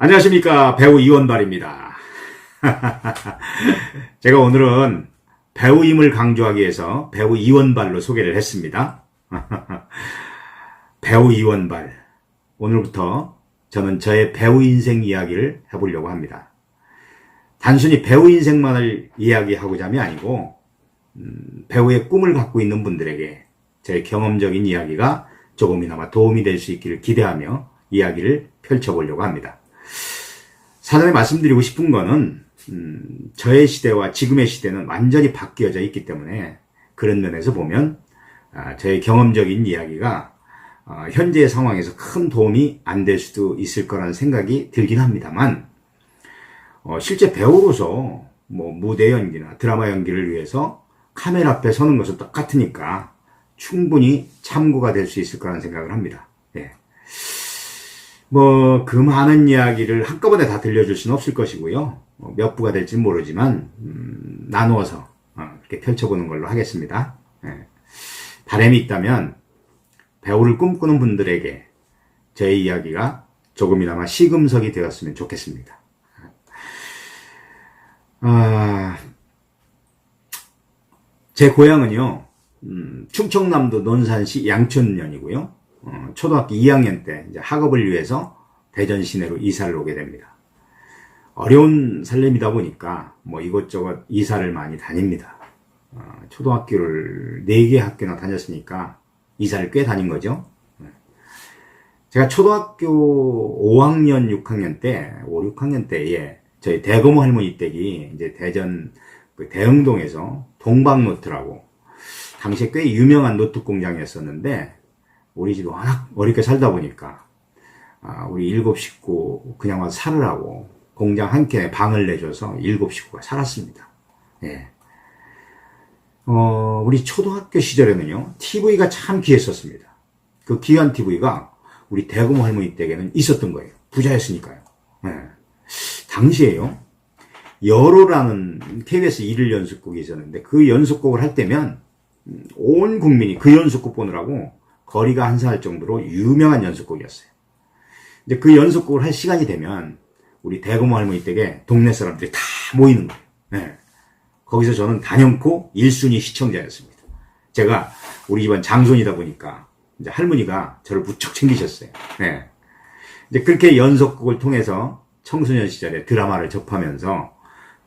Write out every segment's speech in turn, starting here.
안녕하십니까. 배우 이원발입니다. 제가 오늘은 배우임을 강조하기 위해서 배우 이원발로 소개를 했습니다. 배우 이원발. 오늘부터 저는 저의 배우 인생 이야기를 해보려고 합니다. 단순히 배우 인생만을 이야기하고자 함이 아니고 배우의 꿈을 갖고 있는 분들에게 제 경험적인 이야기가 조금이나마 도움이 될 수 있기를 기대하며 이야기를 펼쳐보려고 합니다. 사전에 말씀드리고 싶은 거는 저의 시대와 지금의 시대는 완전히 바뀌어져 있기 때문에 그런 면에서 보면 저의 경험적인 이야기가 현재의 상황에서 큰 도움이 안 될 수도 있을 거라는 생각이 들긴 합니다만, 실제 배우로서 뭐 무대 연기나 드라마 연기를 위해서 카메라 앞에 서는 것은 똑같으니까 충분히 참고가 될 수 있을 거라는 생각을 합니다. 예. 그 많은 이야기를 한꺼번에 다 들려줄 수는 없을 것이고요. 몇 부가 될지는 모르지만, 나누어서, 이렇게 펼쳐보는 걸로 하겠습니다. 예. 바람이 있다면, 배우를 꿈꾸는 분들에게 저의 이야기가 조금이나마 시금석이 되었으면 좋겠습니다. 제 고향은요, 충청남도 논산시 양천면이고요. 초등학교 2학년 때 이제 학업을 위해서 대전 시내로 이사를 오게 됩니다. 어려운 살림이다 보니까 뭐 이것저것 이사를 많이 다닙니다. 초등학교를 4개 학교나 다녔으니까 이사를 꽤 다닌 거죠. 제가 초등학교 5학년, 6학년 때, 5, 6학년 때에 저희 대거모 할머니 댁이 이제 대전 대흥동에서 동방노트라고 당시에 꽤 유명한 노트 공장이었었는데, 우리 집이 워낙 어렵게 살다 보니까 우리 7 식구 그냥 와서 살으라고 공장 한 켠에 방을 내줘서 7 식구가 살았습니다. 예. 우리 초등학교 시절에는요, TV가 참 귀했었습니다. 그 귀한 TV가 우리 대구모 할머니 댁에는 있었던 거예요. 부자였으니까요. 예. 당시에요, 여로라는 KBS 일일 연속곡이 있었는데, 그 연속곡을 할 때면 온 국민이 그 연속곡 보느라고 거리가 한산할 정도로 유명한 연속곡이었어요. 이제 그 연속곡을 할 시간이 되면 우리 대구모 할머니 댁에 동네 사람들이 다 모이는 거예요. 네. 거기서 저는 단연코 1순위 시청자였습니다. 제가 우리 집안 장손이다 보니까 이제 할머니가 저를 무척 챙기셨어요. 네. 이제 그렇게 연속곡을 통해서 청소년 시절에 드라마를 접하면서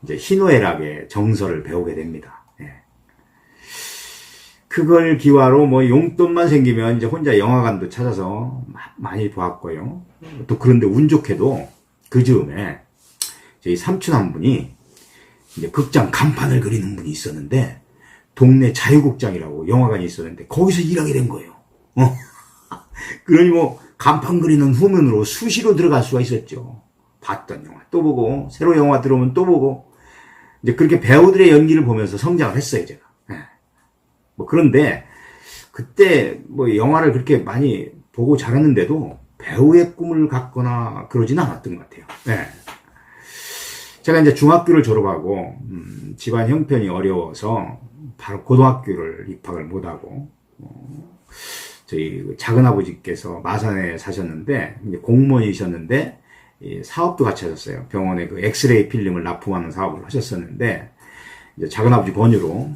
이제 희노애락의 정서를 배우게 됩니다. 네. 그걸 기화로 뭐 용돈만 생기면 이제 혼자 영화관도 찾아서 많이 보았고요. 또 그런데 운 좋게도 그 즈음에 저희 삼촌 한 분이 이제 극장 간판을 그리는 분이 있었는데, 동네 자유극장이라고 영화관이 있었는데 거기서 일하게 된 거예요. 그러니 뭐 간판 그리는 후문으로 수시로 들어갈 수가 있었죠. 봤던 영화 또 보고, 새로 영화 들어오면 또 보고, 이제 그렇게 배우들의 연기를 보면서 성장을 했어요, 제가. 그런데 그때 뭐 영화를 그렇게 많이 보고 자랐는데도 배우의 꿈을 갖거나 그러진 않았던 것 같아요. 네. 제가 이제 중학교를 졸업하고 집안 형편이 어려워서 바로 고등학교를 입학을 못하고, 저희 작은아버지께서 마산에 사셨는데 이제 공무원이셨는데 사업도 같이 하셨어요. 병원에 그 엑스레이 필름을 납품하는 사업을 하셨었는데, 이제 작은아버지 권유로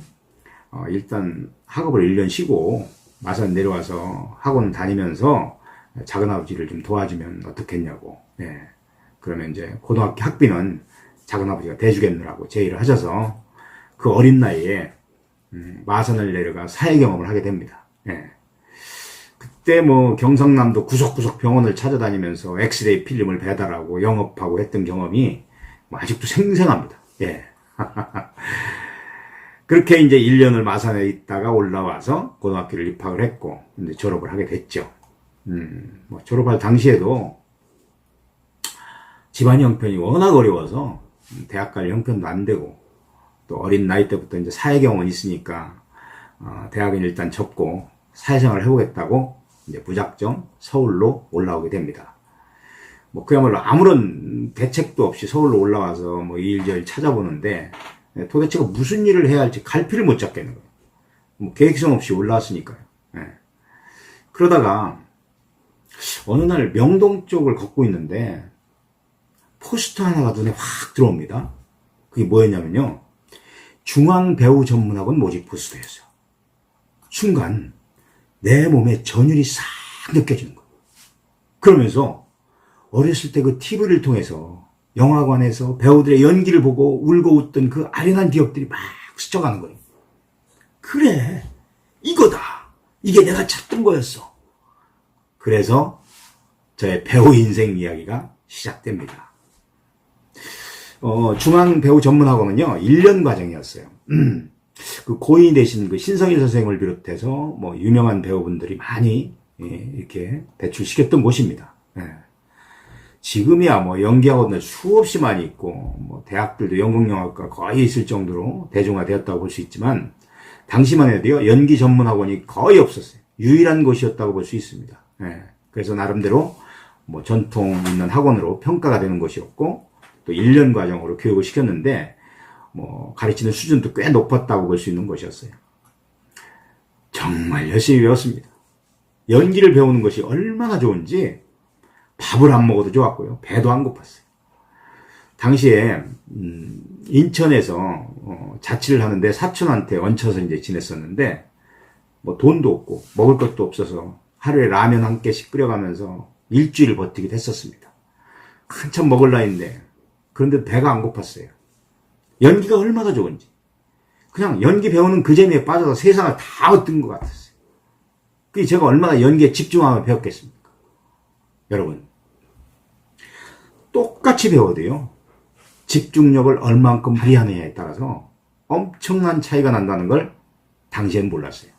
일단 학업을 1년 쉬고 마산 내려와서 학원 다니면서 작은아버지를 좀 도와주면 어떻겠냐고. 네. 그러면 이제 고등학교 학비는 작은아버지가 대주겠느라고 제의를 하셔서 그 어린 나이에 마산을 내려가 사회 경험을 하게 됩니다. 네. 그때 뭐 경상남도 구석구석 병원을 찾아다니면서 엑스레이 필름을 배달하고 영업하고 했던 경험이 뭐 아직도 생생합니다. 예. 그렇게 이제 1년을 마산에 있다가 올라와서 고등학교를 입학을 했고, 이제 졸업을 하게 됐죠. 뭐 졸업할 당시에도 집안 형편이 워낙 어려워서 대학 갈 형편도 안 되고, 또 어린 나이 때부터 이제 사회 경험이 있으니까, 대학은 일단 접고 사회생활을 해보겠다고 이제 무작정 서울로 올라오게 됩니다. 뭐 그야말로 아무런 대책도 없이 서울로 올라와서 뭐 일저일 찾아보는데, 도대체가 무슨 일을 해야 할지 갈피를 못 잡겠는 거예요. 뭐 계획성 없이 올라왔으니까요. 네. 그러다가 어느 날 명동 쪽을 걷고 있는데 포스터 하나가 눈에 확 들어옵니다. 그게 뭐였냐면요. 중앙배우전문학원 모집 포스터였어요. 순간 내 몸에 전율이 싹 느껴지는 거예요. 그러면서 어렸을 때 그 TV를 통해서 영화관에서 배우들의 연기를 보고 울고 웃던 그 아련한 기억들이 막 스쳐가는 거예요. 그래, 이거다. 이게 내가 찾던 거였어. 그래서 저의 배우 인생 이야기가 시작됩니다. 중앙배우전문학원은요 1년 과정이었어요. 그 고인이 되신 그 신성일 선생을 비롯해서 뭐 유명한 배우분들이 많이 이렇게 배출시켰던 곳입니다. 지금이야 뭐 연기학원들 수없이 많이 있고 뭐 대학들도 연극영화과 거의 있을 정도로 대중화되었다고 볼 수 있지만 당시만 해도요 연기 전문학원이 거의 없었어요. 유일한 곳이었다고 볼 수 있습니다. 그래서 나름대로 뭐 전통 있는 학원으로 평가가 되는 곳이었고 또 1년 과정으로 교육을 시켰는데 뭐 가르치는 수준도 꽤 높았다고 볼 수 있는 곳이었어요. 정말 열심히 배웠습니다. 연기를 배우는 것이 얼마나 좋은지 밥을 안 먹어도 좋았고요. 배도 안 고팠어요. 당시에 인천에서 자취를 하는데 사촌한테 얹혀서 이제 지냈었는데 뭐 돈도 없고 먹을 것도 없어서 하루에 라면 한 개씩 끓여가면서 일주일 버티기도 했었습니다. 한참 먹을 나이인데 그런데 배가 안 고팠어요. 연기가 얼마나 좋은지 그냥 연기 배우는 그 재미에 빠져서 세상을 다 얻은 것 같았어요. 그게 제가 얼마나 연기에 집중하며 배웠겠습니까? 여러분 똑같이 배워도요 집중력을 얼만큼 발휘하느냐에 따라서 엄청난 차이가 난다는 걸 당시엔 몰랐어요.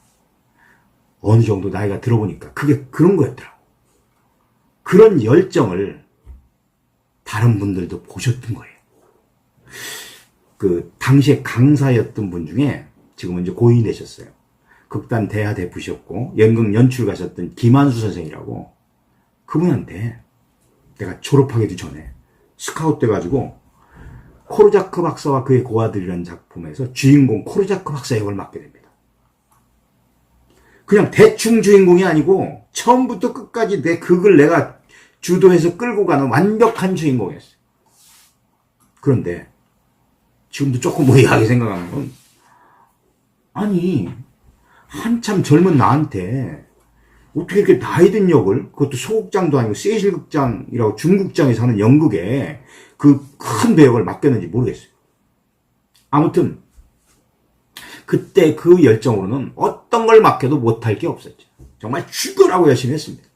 어느 정도 나이가 들어보니까 그게 그런 거였더라고. 그런 열정을 다른 분들도 보셨던 거예요. 그 당시에 강사였던 분 중에 지금은 이제 고인이 되셨어요. 극단 대하 대부셨고 연극 연출 가셨던 김한수 선생이라고 그분한테 내가 졸업하기도 전에 스카웃 돼가지고 코르자크 박사와 그의 고아들이라는 작품에서 주인공 코르자크 박사 역을 맡게 됩니다. 그냥 대충 주인공이 아니고 처음부터 끝까지 내 극을 내가 주도해서 끌고 가는 완벽한 주인공이었어요. 그런데 지금도 조금 의아하게 생각하는 건 아니 한참 젊은 나한테 어떻게 이렇게 나이 든 역을 그것도 소극장도 아니고 세실극장이라고 중극장에서 하는 연극에 그 큰 배역을 맡겼는지 모르겠어요. 아무튼 그때 그 열정으로는 어떤 걸 맡겨도 못할 게 없었죠. 정말 죽으라고 열심히 했습니다.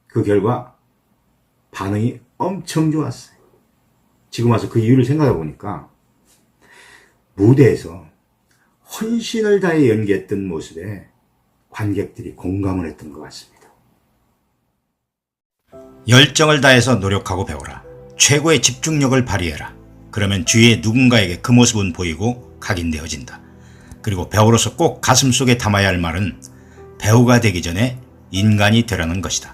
그 결과 반응이 엄청 좋았어요. 지금 와서 그 이유를 생각해 보니까 무대에서 헌신을 다해 연기했던 모습에 관객들이 공감을 했던 것 같습니다. 열정을 다해서 노력하고 배워라. 최고의 집중력을 발휘해라. 그러면 주위에 누군가에게 그 모습은 보이고 각인되어진다. 그리고 배우로서 꼭 가슴속에 담아야 할 말은 배우가 되기 전에 인간이 되라는 것이다.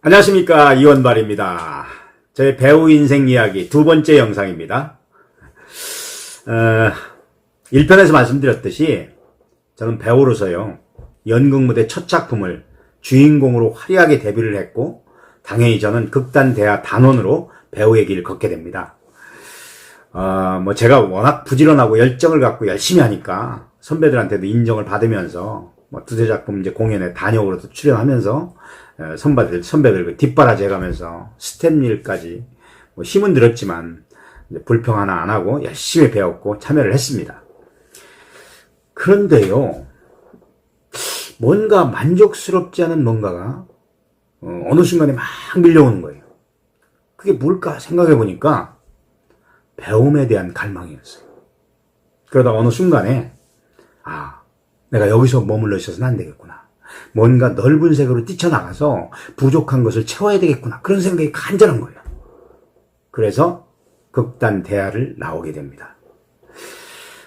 안녕하십니까, 이원발입니다. 저의 배우 인생 이야기 두 번째 영상입니다. 1편에서 말씀드렸듯이 저는 배우로서요 연극 무대 첫 작품을 주인공으로 화려하게 데뷔를 했고 당연히 저는 극단 대하 단원으로 배우의 길을 걷게 됩니다. 뭐 제가 워낙 부지런하고 열정을 갖고 열심히 하니까 선배들한테도 인정을 받으면서 뭐 두세 작품 이제 공연에 단역으로도 출연하면서 선배들 그 뒷바라지 해가면서 스텝일까지 뭐 힘은 들었지만 이제 불평 하나 안 하고 열심히 배웠고 참여를 했습니다. 그런데요, 뭔가 만족스럽지 않은 뭔가가 어느 순간에 막 밀려오는 거예요. 그게 뭘까 생각해 보니까 배움에 대한 갈망이었어요. 그러다 어느 순간에 내가 여기서 머물러 있어서는 안 되겠구나. 뭔가 넓은 세계로 뛰쳐나가서 부족한 것을 채워야 되겠구나. 그런 생각이 간절한 거예요. 그래서 극단 대하를 나오게 됩니다.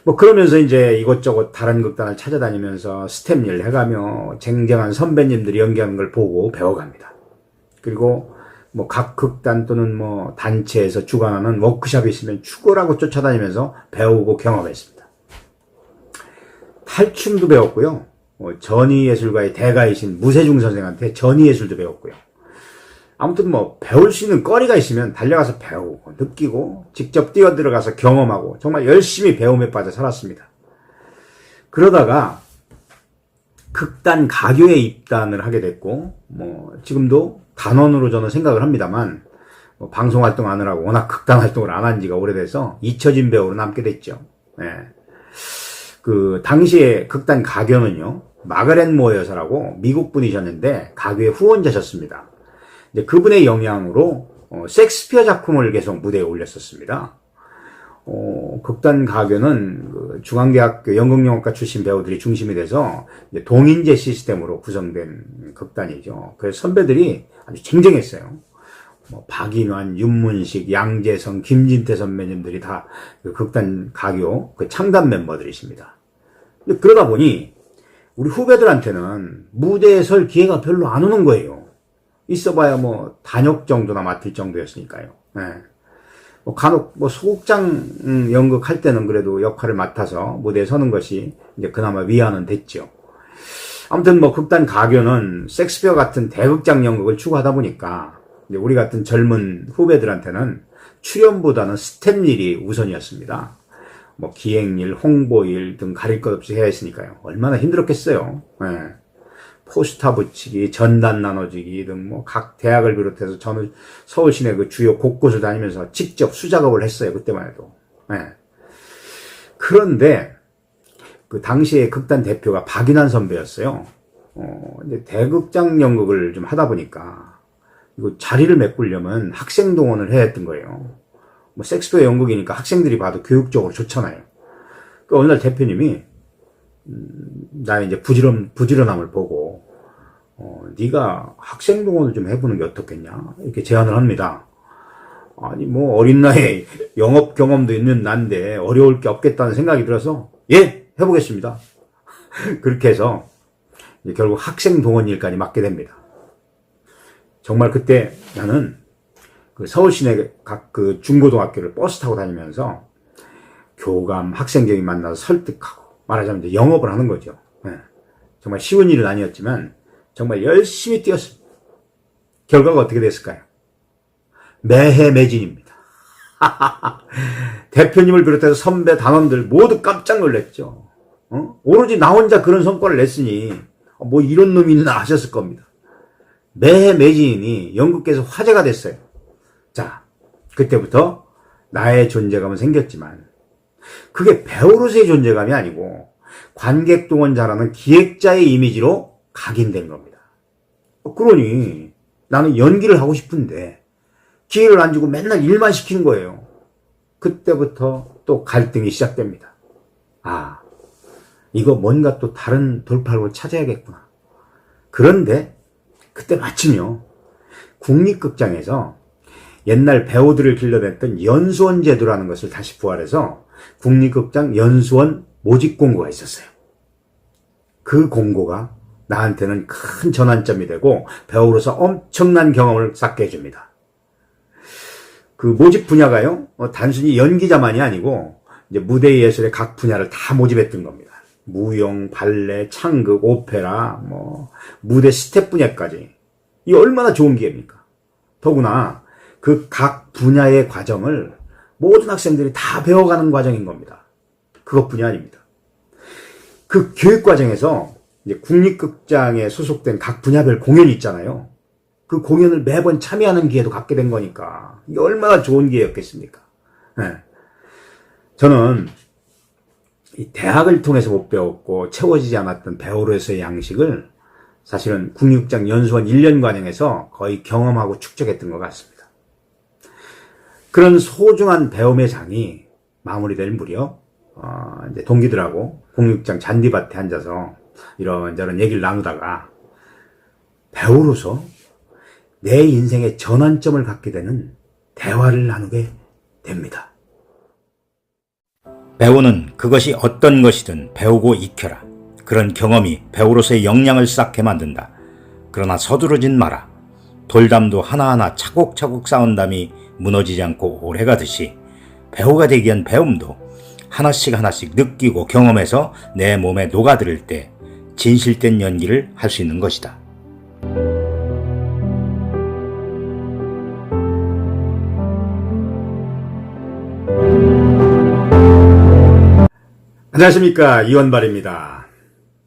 뭐 그러면서 이제 이것저것 다른 극단을 찾아다니면서 스텝 일 해가며 쟁쟁한 선배님들이 연기하는 걸 보고 배워갑니다. 그리고 뭐 각 극단 또는 뭐 단체에서 주관하는 워크숍이 있으면 죽어라고 쫓아다니면서 배우고 경험했습니다. 탈춤도 배웠고요. 전위예술가의 대가이신 무세중 선생한테 전위예술도 배웠고요. 아무튼 뭐 배울 수 있는 거리가 있으면 달려가서 배우고 느끼고 직접 뛰어들어가서 경험하고 정말 열심히 배움에 빠져 살았습니다. 그러다가 극단 가교에 입단을 하게 됐고 지금도 단원으로 저는 생각을 합니다만 방송 활동 안 하느라고 워낙 극단 활동을 안 한 지가 오래돼서 잊혀진 배우로 남게 됐죠. 네. 그 당시에 극단 가교는요, 마가렛 무어 여사라고 미국 분이셨는데 가교의 후원자셨습니다. 이제 그분의 영향으로 셰익스피어 작품을 계속 무대에 올렸었습니다. 극단 가교는 그 중앙대학교 연극영화과 출신 배우들이 중심이 돼서 이제 동인제 시스템으로 구성된 극단이죠. 그래서 선배들이 아주 쟁쟁했어요. 박인환, 윤문식, 양재성, 김진태 선배님들이 다 그 극단 가교 그 창단 멤버들이십니다. 그러다 보니 우리 후배들한테는 무대에 설 기회가 별로 안 오는 거예요. 있어봐야 단역 정도나 맡을 정도였으니까요. 네. 간혹 소극장 연극할 때는 그래도 역할을 맡아서 무대에 서는 것이 이제 그나마 위안은 됐죠. 아무튼 극단 가교는 셰익스피어 같은 대극장 연극을 추구하다 보니까 이제 우리 같은 젊은 후배들한테는 출연보다는 스텝일이 우선이었습니다. 기획일, 홍보일 등 가릴 것 없이 해야 했으니까요. 얼마나 힘들었겠어요. 네. 포스터 붙이기, 전단 나눠주기 등 각 대학을 비롯해서 저는 서울 시내 그 주요 곳곳을 다니면서 직접 수작업을 했어요. 그때만 해도. 네. 그런데 그 당시에 극단 대표가 박인환 선배였어요. 이제 대극장 연극을 좀 하다 보니까 이거 자리를 메꾸려면 학생 동원을 해야 했던 거예요. 셰익스피어 연극이니까 학생들이 봐도 교육적으로 좋잖아요. 그 어느 날 대표님이 나의 이제 부지런함을 보고 네가 학생 동원을 좀 해보는 게 어떻겠냐 이렇게 제안을 합니다. 아니 어린 나이에 영업 경험도 있는 난데 어려울 게 없겠다는 생각이 들어서 예 해보겠습니다. 그렇게 해서 이제 결국 학생 동원 일까지 맡게 됩니다. 정말 그때 나는 그 서울 시내 각 그 중고등학교를 버스 타고 다니면서 교감, 학생들이 만나서 설득하고 말하자면 이제 영업을 하는 거죠. 네. 정말 쉬운 일은 아니었지만 정말 열심히 뛰었습니다. 결과가 어떻게 됐을까요? 매해 매진입니다. 대표님을 비롯해서 선배 단원들 모두 깜짝 놀랐죠. 오로지 나 혼자 그런 성과를 냈으니 이런 놈이 있나 하셨을 겁니다. 매해 매진이니 연극계에서 화제가 됐어요. 자, 그때부터 나의 존재감은 생겼지만 그게 배우로서의 존재감이 아니고 관객 동원 잘하는 기획자의 이미지로 각인된 겁니다. 그러니 나는 연기를 하고 싶은데 기회를 안 주고 맨날 일만 시키는 거예요. 그때부터 또 갈등이 시작됩니다. 아, 이거 뭔가 또 다른 돌파구를 찾아야겠구나. 그런데 그때 마침요, 국립극장에서 옛날 배우들을 길러냈던 연수원 제도라는 것을 다시 부활해서 국립극장 연수원 모집 공고가 있었어요. 그 공고가 나한테는 큰 전환점이 되고 배우로서 엄청난 경험을 쌓게 해줍니다. 그 모집 분야가요, 단순히 연기자만이 아니고 이제 무대 예술의 각 분야를 다 모집했던 겁니다. 무용, 발레, 창극, 오페라, 무대 스텝 분야까지. 이 얼마나 좋은 기회입니까? 더구나 그 각 분야의 과정을 모든 학생들이 다 배워가는 과정인 겁니다. 그것뿐이 아닙니다. 그 교육 과정에서 이제 국립극장에 소속된 각 분야별 공연이 있잖아요. 그 공연을 매번 참여하는 기회도 갖게 된 거니까 이게 얼마나 좋은 기회였겠습니까? 네. 저는 이 대학을 통해서 못 배웠고 채워지지 않았던 배우로서의 양식을 사실은 국립극장 연수원 1년 과정에서 거의 경험하고 축적했던 것 같습니다. 그런 소중한 배움의 장이 마무리될 무렵 이제 동기들하고 국립극장 잔디밭에 앉아서 이런저런 얘기를 나누다가 배우로서 내 인생의 전환점을 갖게 되는 대화를 나누게 됩니다. 배우는 그것이 어떤 것이든 배우고 익혀라. 그런 경험이 배우로서의 역량을 쌓게 만든다. 그러나 서두르진 마라. 돌담도 하나하나 차곡차곡 쌓은 담이 무너지지 않고 오래가듯이 배우가 되기 위한 배움도 하나씩 하나씩 느끼고 경험해서 내 몸에 녹아들을 때 진실된 연기를 할 수 있는 것이다. 안녕하십니까, 이원발입니다.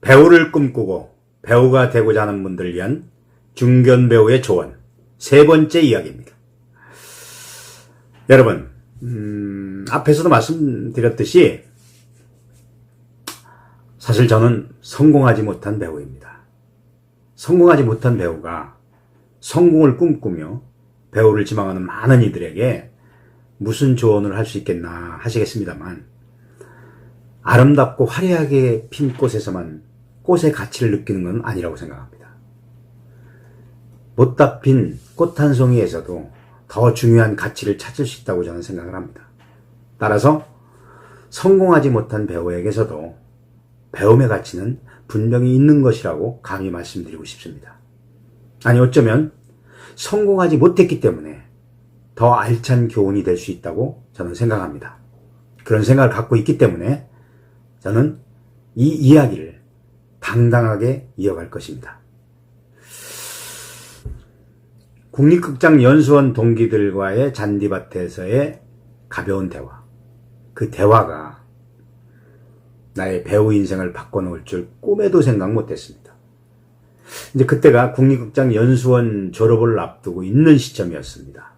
배우를 꿈꾸고 배우가 되고자 하는 분들을 위한 중견 배우의 조언 세 번째 이야기입니다. 여러분, 앞에서도 말씀드렸듯이 사실 저는 성공하지 못한 배우입니다. 성공하지 못한 배우가 성공을 꿈꾸며 배우를 지망하는 많은 이들에게 무슨 조언을 할 수 있겠나 하시겠습니다만, 아름답고 화려하게 핀 꽃에서만 꽃의 가치를 느끼는 건 아니라고 생각합니다. 못다 핀 꽃 한 송이에서도 더 중요한 가치를 찾을 수 있다고 저는 생각을 합니다. 따라서 성공하지 못한 배우에게서도 배움의 가치는 분명히 있는 것이라고 감히 말씀드리고 싶습니다. 아니, 어쩌면 성공하지 못했기 때문에 더 알찬 교훈이 될 수 있다고 저는 생각합니다. 그런 생각을 갖고 있기 때문에 저는 이 이야기를 당당하게 이어갈 것입니다. 국립극장 연수원 동기들과의 잔디밭에서의 가벼운 대화. 그 대화가 나의 배우 인생을 바꿔놓을 줄 꿈에도 생각 못했습니다. 이제 그때가 국립극장 연수원 졸업을 앞두고 있는 시점이었습니다.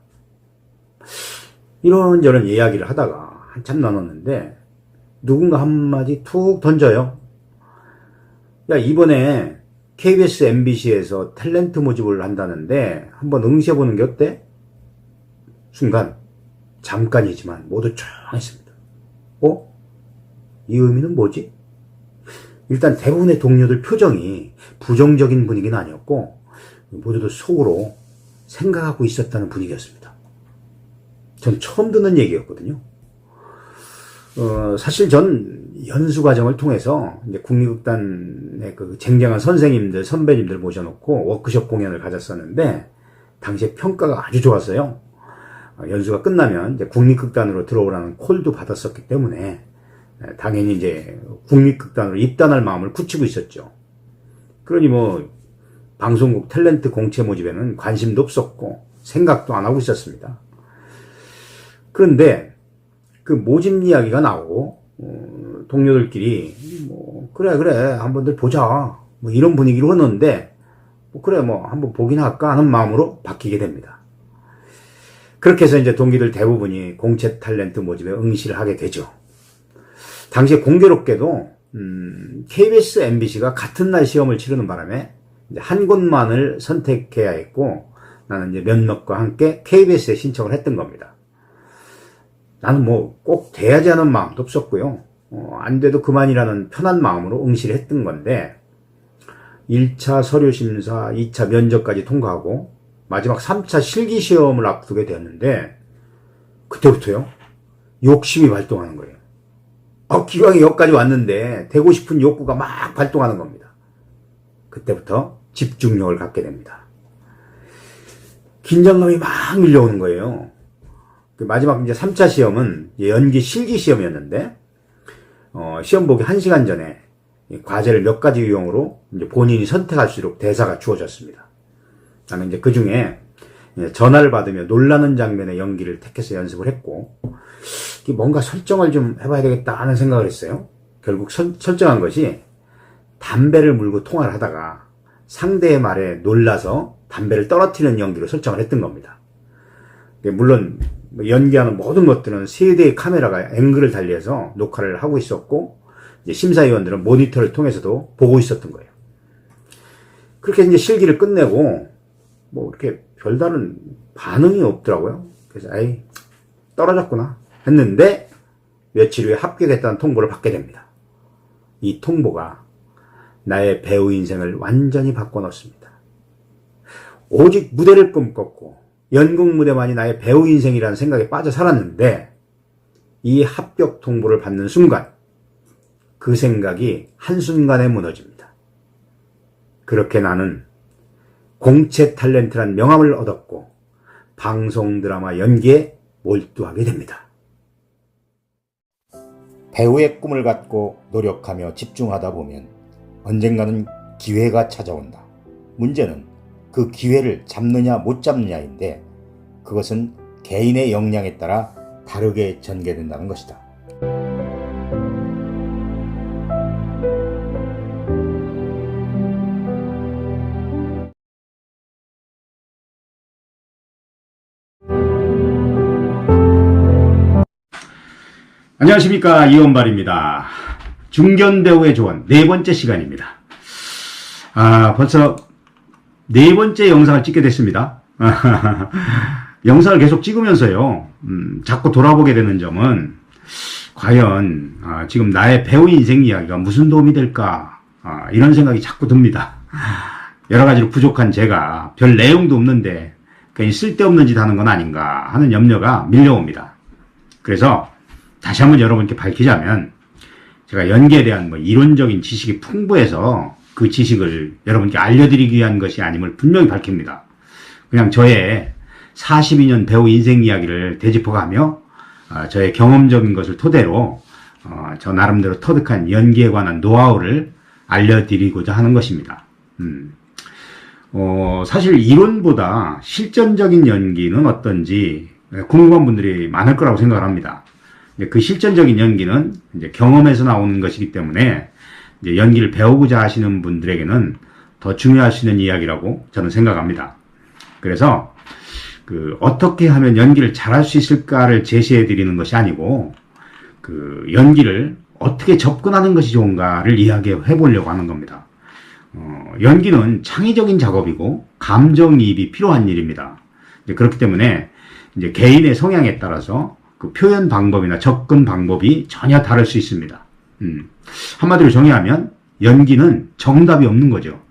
이런저런 이야기를 하다가 한참 나눴는데 누군가 한마디 툭 던져요. 야, 이번에 KBS MBC에서 탤런트 모집을 한다는데 한번 응시해보는 게 어때? 순간 잠깐이지만 모두 조용했습니다. 이 의미는 뭐지? 일단 대부분의 동료들 표정이 부정적인 분위기는 아니었고 모두들 속으로 생각하고 있었다는 분위기였습니다. 전 처음 듣는 얘기였거든요. 사실 전 연수 과정을 통해서 이제 국립극단의 그 쟁쟁한 선생님들, 선배님들 모셔놓고 워크숍 공연을 가졌었는데, 당시에 평가가 아주 좋았어요. 연수가 끝나면 이제 국립극단으로 들어오라는 콜도 받았었기 때문에, 당연히 이제 국립극단으로 입단할 마음을 굳히고 있었죠. 그러니 방송국 탤런트 공채 모집에는 관심도 없었고, 생각도 안 하고 있었습니다. 그런데, 그 모집 이야기가 나오고 동료들끼리 그래 한번들 보자 이런 분위기로 흐르는데 그래 한번 보긴 할까 하는 마음으로 바뀌게 됩니다. 그렇게 해서 이제 동기들 대부분이 공채 탤런트 모집에 응시를 하게 되죠. 당시에 공교롭게도 KBS, MBC가 같은 날 시험을 치르는 바람에 이제 한 곳만을 선택해야 했고, 나는 이제 몇몇과 함께 KBS에 신청을 했던 겁니다. 나는 꼭 돼야지 하는 마음도 없었고요. 안 돼도 그만이라는 편한 마음으로 응시를 했던 건데, 1차 서류 심사, 2차 면접까지 통과하고, 마지막 3차 실기 시험을 앞두게 되었는데, 그때부터요, 욕심이 발동하는 거예요. 기왕에 여기까지 왔는데, 되고 싶은 욕구가 막 발동하는 겁니다. 그때부터 집중력을 갖게 됩니다. 긴장감이 막 밀려오는 거예요. 마지막 이제 3차 시험은 연기 실기 시험이었는데, 시험 보기 1시간 전에 과제를 몇 가지 유형으로 이제 본인이 선택할 수 있도록 대사가 주어졌습니다. 나는 이제 그 중에 전화를 받으며 놀라는 장면의 연기를 택해서 연습을 했고, 뭔가 설정을 좀 해봐야 되겠다 하는 생각을 했어요. 결국 설정한 것이 담배를 물고 통화를 하다가 상대의 말에 놀라서 담배를 떨어뜨리는 연기로 설정을 했던 겁니다. 물론 연기하는 모든 것들은 3대의 카메라가 앵글을 달리해서 녹화를 하고 있었고, 이제 심사위원들은 모니터를 통해서도 보고 있었던 거예요. 그렇게 이제 실기를 끝내고 이렇게 별다른 반응이 없더라고요. 그래서 떨어졌구나 했는데 며칠 후에 합격했다는 통보를 받게 됩니다. 이 통보가 나의 배우 인생을 완전히 바꿔놓습니다. 오직 무대를 꿈꿨고 연극 무대만이 나의 배우 인생이라는 생각에 빠져 살았는데, 이 합격 통보를 받는 순간 그 생각이 한순간에 무너집니다. 그렇게 나는 공채 탤런트란 명함을 얻었고 방송 드라마 연기에 몰두하게 됩니다. 배우의 꿈을 갖고 노력하며 집중하다 보면 언젠가는 기회가 찾아온다. 문제는 그 기회를 잡느냐 못 잡느냐인데 그것은 개인의 역량에 따라 다르게 전개된다는 것이다. 안녕하십니까, 이원발입니다. 중견배우의 조언 네 번째 시간입니다. 벌써 네 번째 영상을 찍게 됐습니다. 영상을 계속 찍으면서요, 자꾸 돌아보게 되는 점은 과연 지금 나의 배우 인생 이야기가 무슨 도움이 될까, 이런 생각이 자꾸 듭니다. 여러 가지로 부족한 제가 별 내용도 없는데 괜히 쓸데없는 짓 하는 건 아닌가 하는 염려가 밀려옵니다. 그래서 다시 한번 여러분께 밝히자면, 제가 연기에 대한 이론적인 지식이 풍부해서 그 지식을 여러분께 알려드리기 위한 것이 아님을 분명히 밝힙니다. 그냥 저의 42년 배우 인생 이야기를 되짚어가며 저의 경험적인 것을 토대로 저 나름대로 터득한 연기에 관한 노하우를 알려드리고자 하는 것입니다. 사실 이론보다 실전적인 연기는 어떤지 궁금한 분들이 많을 거라고 생각을 합니다. 그 실전적인 연기는 이제 경험에서 나오는 것이기 때문에 이제 연기를 배우고자 하시는 분들에게는 더 중요할 수 있는 이야기라고 저는 생각합니다. 그래서 어떻게 하면 연기를 잘할 수 있을까를 제시해 드리는 것이 아니고 연기를 어떻게 접근하는 것이 좋은가를 이야기해 보려고 하는 겁니다. 연기는 창의적인 작업이고 감정이입이 필요한 일입니다. 그렇기 때문에 이제 개인의 성향에 따라서 그 표현 방법이나 접근 방법이 전혀 다를 수 있습니다. 한마디로 정의하면 연기는 정답이 없는 거죠.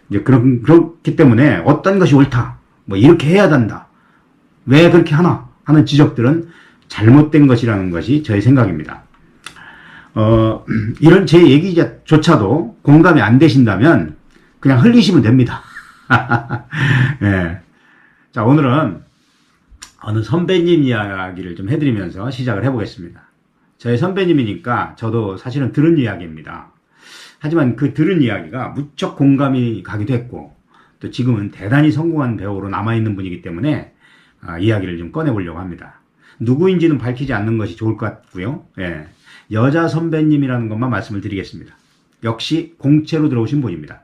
이제 그렇기 때문에 어떤 것이 옳다, 이렇게 해야 된다, 왜 그렇게 하나 하는 지적들은 잘못된 것이라는 것이 저의 생각입니다. 이런 제 얘기조차도 공감이 안 되신다면 그냥 흘리시면 됩니다. 네. 자, 오늘은 어느 선배님 이야기를 좀 해드리면서 시작을 해보겠습니다. 저의 선배님이니까 저도 사실은 들은 이야기입니다. 하지만 그 들은 이야기가 무척 공감이 가기도 했고, 또 지금은 대단히 성공한 배우로 남아있는 분이기 때문에 이야기를 좀 꺼내보려고 합니다. 누구인지는 밝히지 않는 것이 좋을 것 같고요. 예. 여자 선배님이라는 것만 말씀을 드리겠습니다. 역시 공채로 들어오신 분입니다.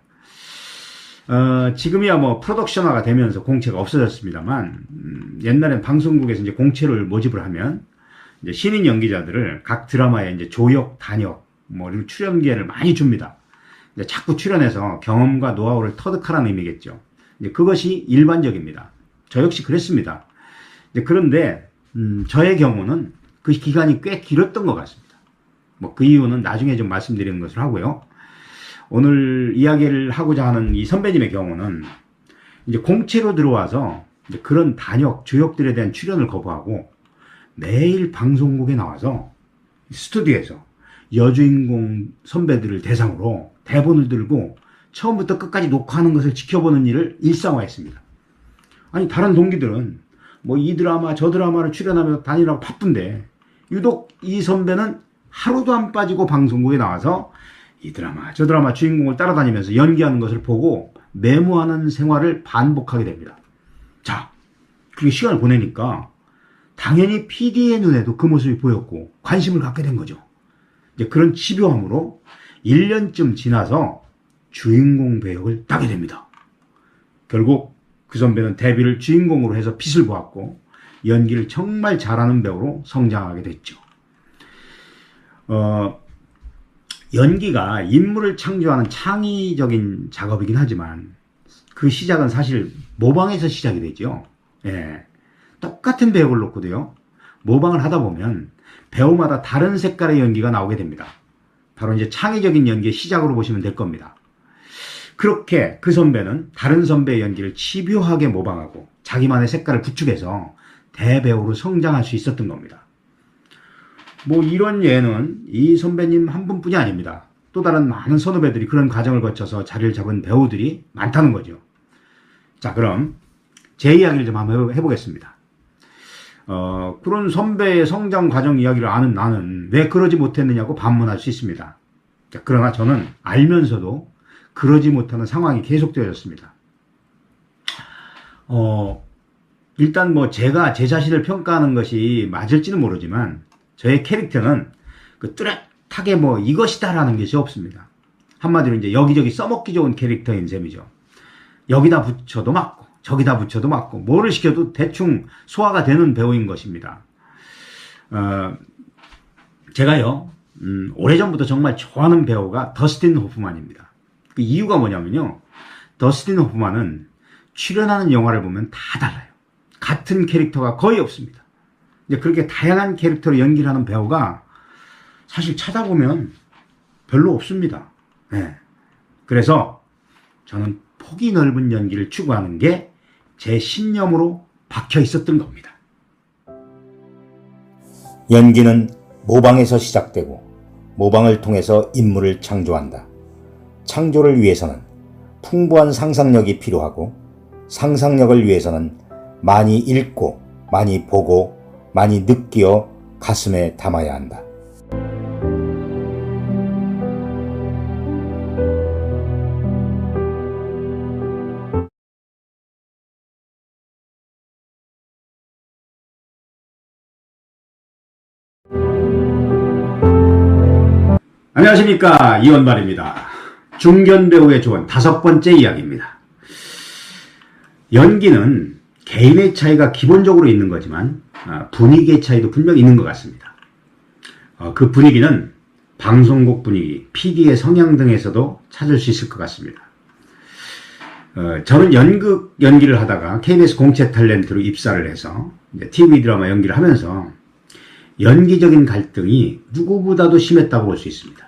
지금이야 프로덕션화가 되면서 공채가 없어졌습니다만, 옛날엔 방송국에서 이제 공채를 모집을 하면, 이제 신인 연기자들을 각 드라마에 이제 조역, 단역, 그리고 출연 기회를 많이 줍니다. 이제 자꾸 출연해서 경험과 노하우를 터득하라는 의미겠죠. 이제 그것이 일반적입니다. 저 역시 그랬습니다. 이제 그런데, 저의 경우는 그 기간이 꽤 길었던 것 같습니다. 그 이유는 나중에 좀 말씀드리는 것을 하고요. 오늘 이야기를 하고자 하는 이 선배님의 경우는 이제 공채로 들어와서 이제 그런 단역, 조역들에 대한 출연을 거부하고 매일 방송국에 나와서 스튜디오에서 여주인공 선배들을 대상으로 대본을 들고 처음부터 끝까지 녹화하는 것을 지켜보는 일을 일상화했습니다. 아니, 다른 동기들은 이 드라마 저 드라마를 출연하면서 다니라고 바쁜데 유독 이 선배는 하루도 안 빠지고 방송국에 나와서 이 드라마 저 드라마 주인공을 따라다니면서 연기하는 것을 보고 메모하는 생활을 반복하게 됩니다. 자, 그렇게 시간을 보내니까 당연히 PD의 눈에도 그 모습이 보였고 관심을 갖게 된 거죠. 이제 그런 집요함으로 1년쯤 지나서 주인공 배역을 따게 됩니다. 결국 그 선배는 데뷔를 주인공으로 해서 빛을 보았고 연기를 정말 잘하는 배우로 성장하게 됐죠. 연기가 인물을 창조하는 창의적인 작업이긴 하지만 그 시작은 사실 모방에서 시작이 되죠. 예. 똑같은 배역을 놓고도요, 모방을 하다 보면 배우마다 다른 색깔의 연기가 나오게 됩니다. 바로 이제 창의적인 연기의 시작으로 보시면 될 겁니다. 그렇게 그 선배는 다른 선배의 연기를 집요하게 모방하고 자기만의 색깔을 구축해서 대배우로 성장할 수 있었던 겁니다. 이런 예는 이 선배님 한 분뿐이 아닙니다. 또 다른 많은 선후배들이 그런 과정을 거쳐서 자리를 잡은 배우들이 많다는 거죠. 자, 그럼 제 이야기를 좀 한번 해보겠습니다. 그런 선배의 성장 과정 이야기를 아는 나는 왜 그러지 못했느냐고 반문할 수 있습니다. 자, 그러나 저는 알면서도 그러지 못하는 상황이 계속되어졌습니다. 일단 뭐 제가 제 자신을 평가하는 것이 맞을지는 모르지만 저의 캐릭터는 그 뚜렷하게 뭐 이것이다라는 것이 없습니다. 한마디로 이제 여기저기 써먹기 좋은 캐릭터인 셈이죠. 여기다 붙여도 맞고 저기다 붙여도 맞고 뭐를 시켜도 대충 소화가 되는 배우인 것입니다. 제가요 오래전부터 정말 좋아하는 배우가 더스틴 호프만입니다. 그 이유가 뭐냐면요, 더스틴 호프만은 출연하는 영화를 보면 다 달라요. 같은 캐릭터가 거의 없습니다. 이제 그렇게 다양한 캐릭터로 연기를 하는 배우가 사실 찾아보면 별로 없습니다. 네. 그래서 저는 폭이 넓은 연기를 추구하는 게 제 신념으로 박혀 있었던 겁니다. 연기는 모방에서 시작되고 모방을 통해서 인물을 창조한다. 창조를 위해서는 풍부한 상상력이 필요하고 상상력을 위해서는 많이 읽고 많이 보고 많이 느끼어 가슴에 담아야 한다. 안녕하십니까, 이원발입니다. 중견 배우의 조언 5번째 이야기입니다. 연기는 개인의 차이가 기본적으로 있는 거지만 분위기의 차이도 분명히 있는 것 같습니다. 그 분위기는 방송국 분위기, PD의 성향 등에서도 찾을 수 있을 것 같습니다. 저는 연극 연기를 하다가 KBS 공채 탤런트로 입사를 해서 TV 드라마 연기를 하면서 연기적인 갈등이 누구보다도 심했다고 볼 수 있습니다.